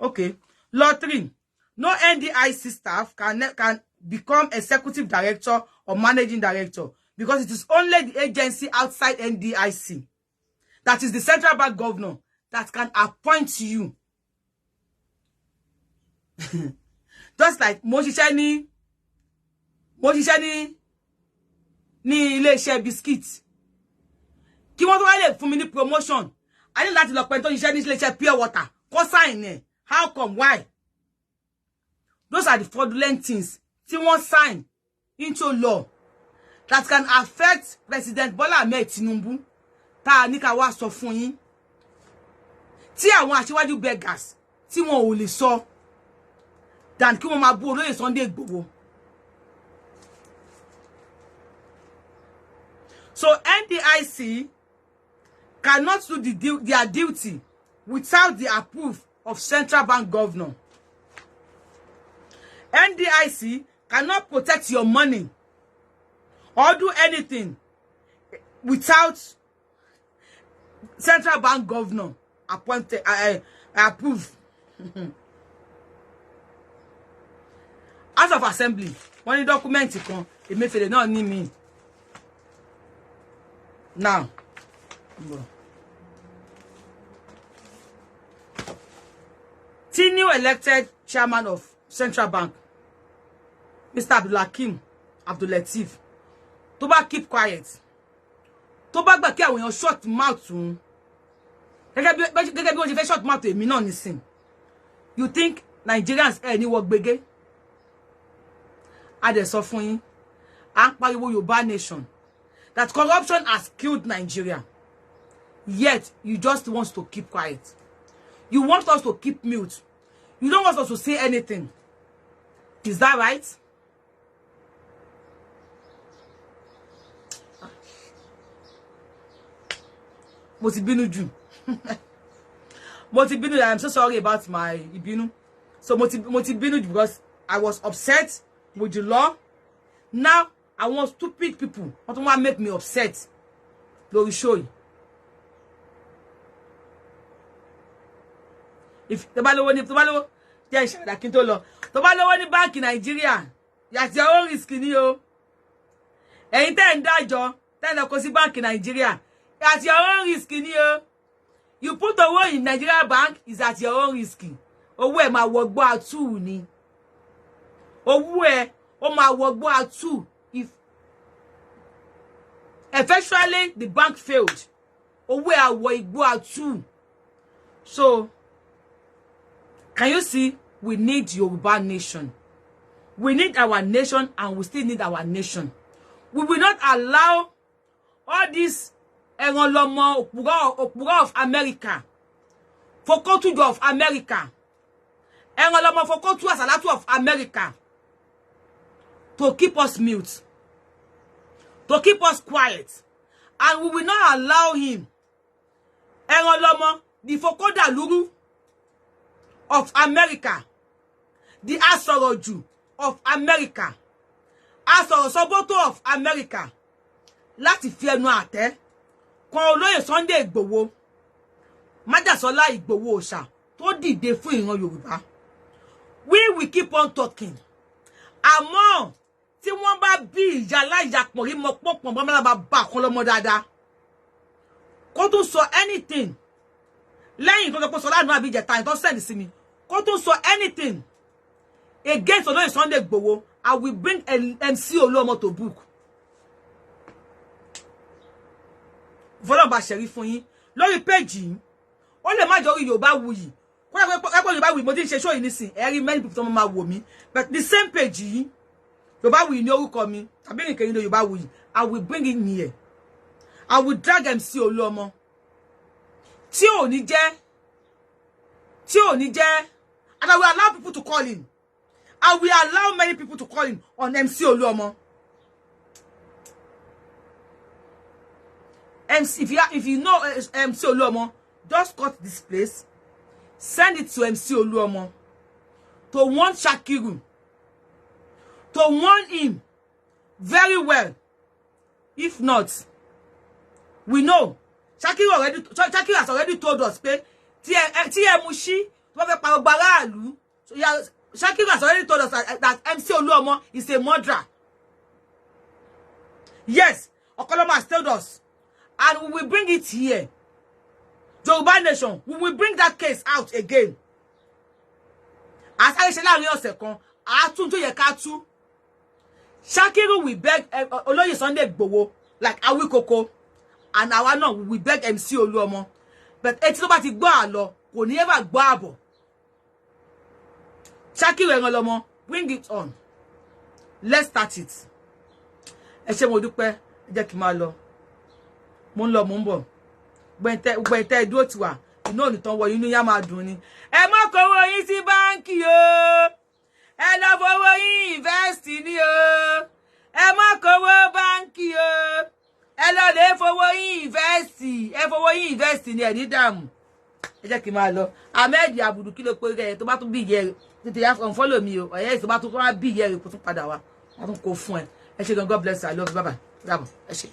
Okay. Law 3. No NDIC staff can become executive director or managing director, because it is only the agency outside NDIC, that is the central bank governor, that can appoint you. Just like Mojishani ni ilé-iṣẹ́ biscuit. Kí wọ́n tó wá lè fún mi ní promotion, I need láti lọ pẹ́ tó ṣiṣẹ́ ní ilé-iṣẹ́ pure water. Kó sign ẹ̀. How come? Why? Those are the fraudulent things tí wọ́n sign into law that can affect President Bola Ahmed Tinubu. Ta ní ká wá sọ fún yín. Tí àwọn aṣíwájú beggars tí wọ́n ò lè sọ than kí wọ́n máa bú olóyè Sunday Igboho. So NDIC cannot do their duty without the approval of central bank governor. NDIC cannot protect your money or do anything without central bank governor appointed approve. House of Assembly, when the document kan, Emefiele náà ní mi. Now, the new elected chairman of Central Bank, Mr. Abdul-Hakim Abdul-Lateef, to keep quiet. tó bá gbà kí àwọn èèyàn short mouth un gẹ́gẹ́ bí wọ́n ṣe fẹ́ short mouth èmi náà nísìn. You think Nigerians ní wọ gbege? A dẹ̀ sọ fún yín, à ń pariwo Yorùbá nation, that corruption has killed Nigeria. Yet you just want to keep quiet. You want us to keep mute. You don't want us to say anything. Is that right? Mo ti bínú jù. Mo ti bínú. I'm so sorry about my ìbínú. So mo ti bínú jù because I was upset with the law. Now I want stupid people want to make me upset. Lórí show yìí. If tó bá lówó jẹ́ ìṣàdá kí n tó lọ. Tó bá lówó ní báńkì Nàìjíríà, at your own risk ni o. Ẹ̀yin tẹ́ ń dájọ́, tẹ́ ń lọ kó sí báńkì Nàìjíríà, at your own risk ni o. You put owó in Nigeria bank is at your own risk. Owó ẹ̀ máa wọgbọ́ àtú ni. Owó ẹ̀ ó máa wọgbọ́ àtú if eventually the bank failed. Owó ẹ̀ á wọ igbó àtú. So can you see, we need Yoruba nation. We need our nation and we still need our nation. We will not allow all this Erolomo Opura of America, Fokotujo of America, Erolomo Fokotu Asalatu of America to keep us mute, to keep us quiet. And we will not allow him, Erolomo, the Fokoda Luru of America, the Asoroju of America, Asorosoboto of America, láti fi ẹnu àtẹ́ kan olóyè Sunday Igboho, Májàsọ́lá Igboho Òòṣà tó dìde fún ìran Yorùbá. We will keep on talking. Àmọ́ tí wọ́n bá bí ìyá láyàpọ̀ rí mọ pọ̀pọ̀ bọ́mọ́lá bá bá kan lọ́mọ dáadáa. Kó tún sọ anything. Lẹ́yìn tó sọ lánàá àbí ìjẹta tó send sí mi. Kó tún sọ anything against olóyè Sunday Igboho, I will bring MC Oluomo to book. Fọlọ́n bá ṣẹ̀rí fún yín lórí page yìí. Ó lè má jọ orí Yorubawuyi. Kó yẹ pé Yorubawuyi mo ti ń ṣe show yìí nísìn. Ẹ many people tó máa wò mí. But the same page yìí, Yorubawuyi ní orúkọ mi. Tàbí IRINKERINDO Yorubawuyi. I will bring it here. I will drag MC Oluomo. Tí ò ní jẹ́. And I will allow people to call him. I will allow many people to call him on MC Oluomo. If you know MC Oluomo, just cut this place, send it to MC Oluomo to warn Shakiru, to warn him very well. If not, we know Shakiru has already told us pé tí ẹ mú ṣí tó fẹ́ pa gbogbo aráàlú. So yeah, Shakiru has already told us that MC Oluomo is a murderer. Yes, Okoloma has told us. And we will bring it here. Yoruba nation, we will bring that case out again. As I say láàrin ọ̀sẹ̀ kan, a tún tó yẹ ká tú. Shakiru will beg Olóyè Sunday Igboho like Awikoko. And àwa náà we will beg MC Oluomo. But etí tó bá ti gbọ́ àlọ, kò ní ever gbọ́ àbọ̀. Shakiru Oluomo, bring it on. Let's start it. Ẹ ṣé mo dúpẹ́, ẹ jẹ́ kí n máa lọ. Mo ń lọ, mo ń bọ̀. Gbẹ̀ntẹ́ dúró ti wà. Inú òní tán wọ inú yá máa dùn ni. Ẹ má kówó yín sí báńkì o. Ẹ lọ fowó yín invest ni o. Ẹ má kówó báńkì o. Ẹ lọ lè fowó yín invest. Ẹ fowó yín invest ni ẹ ní dààmú. Ẹ jẹ́ kí n máa lọ. Ahmed Abudu kí ló pé rẹ̀ tó bá tún bí ìyẹ́ tètè yá follow me o. Ọ̀yẹ́ tó bá tún bí ìyẹ́ rẹ̀ kó tún padà wá. Wọ́n tún kó fún ẹ. Ẹ ṣé gan, God bless you. I love you. Bye bye. Ẹ ṣé.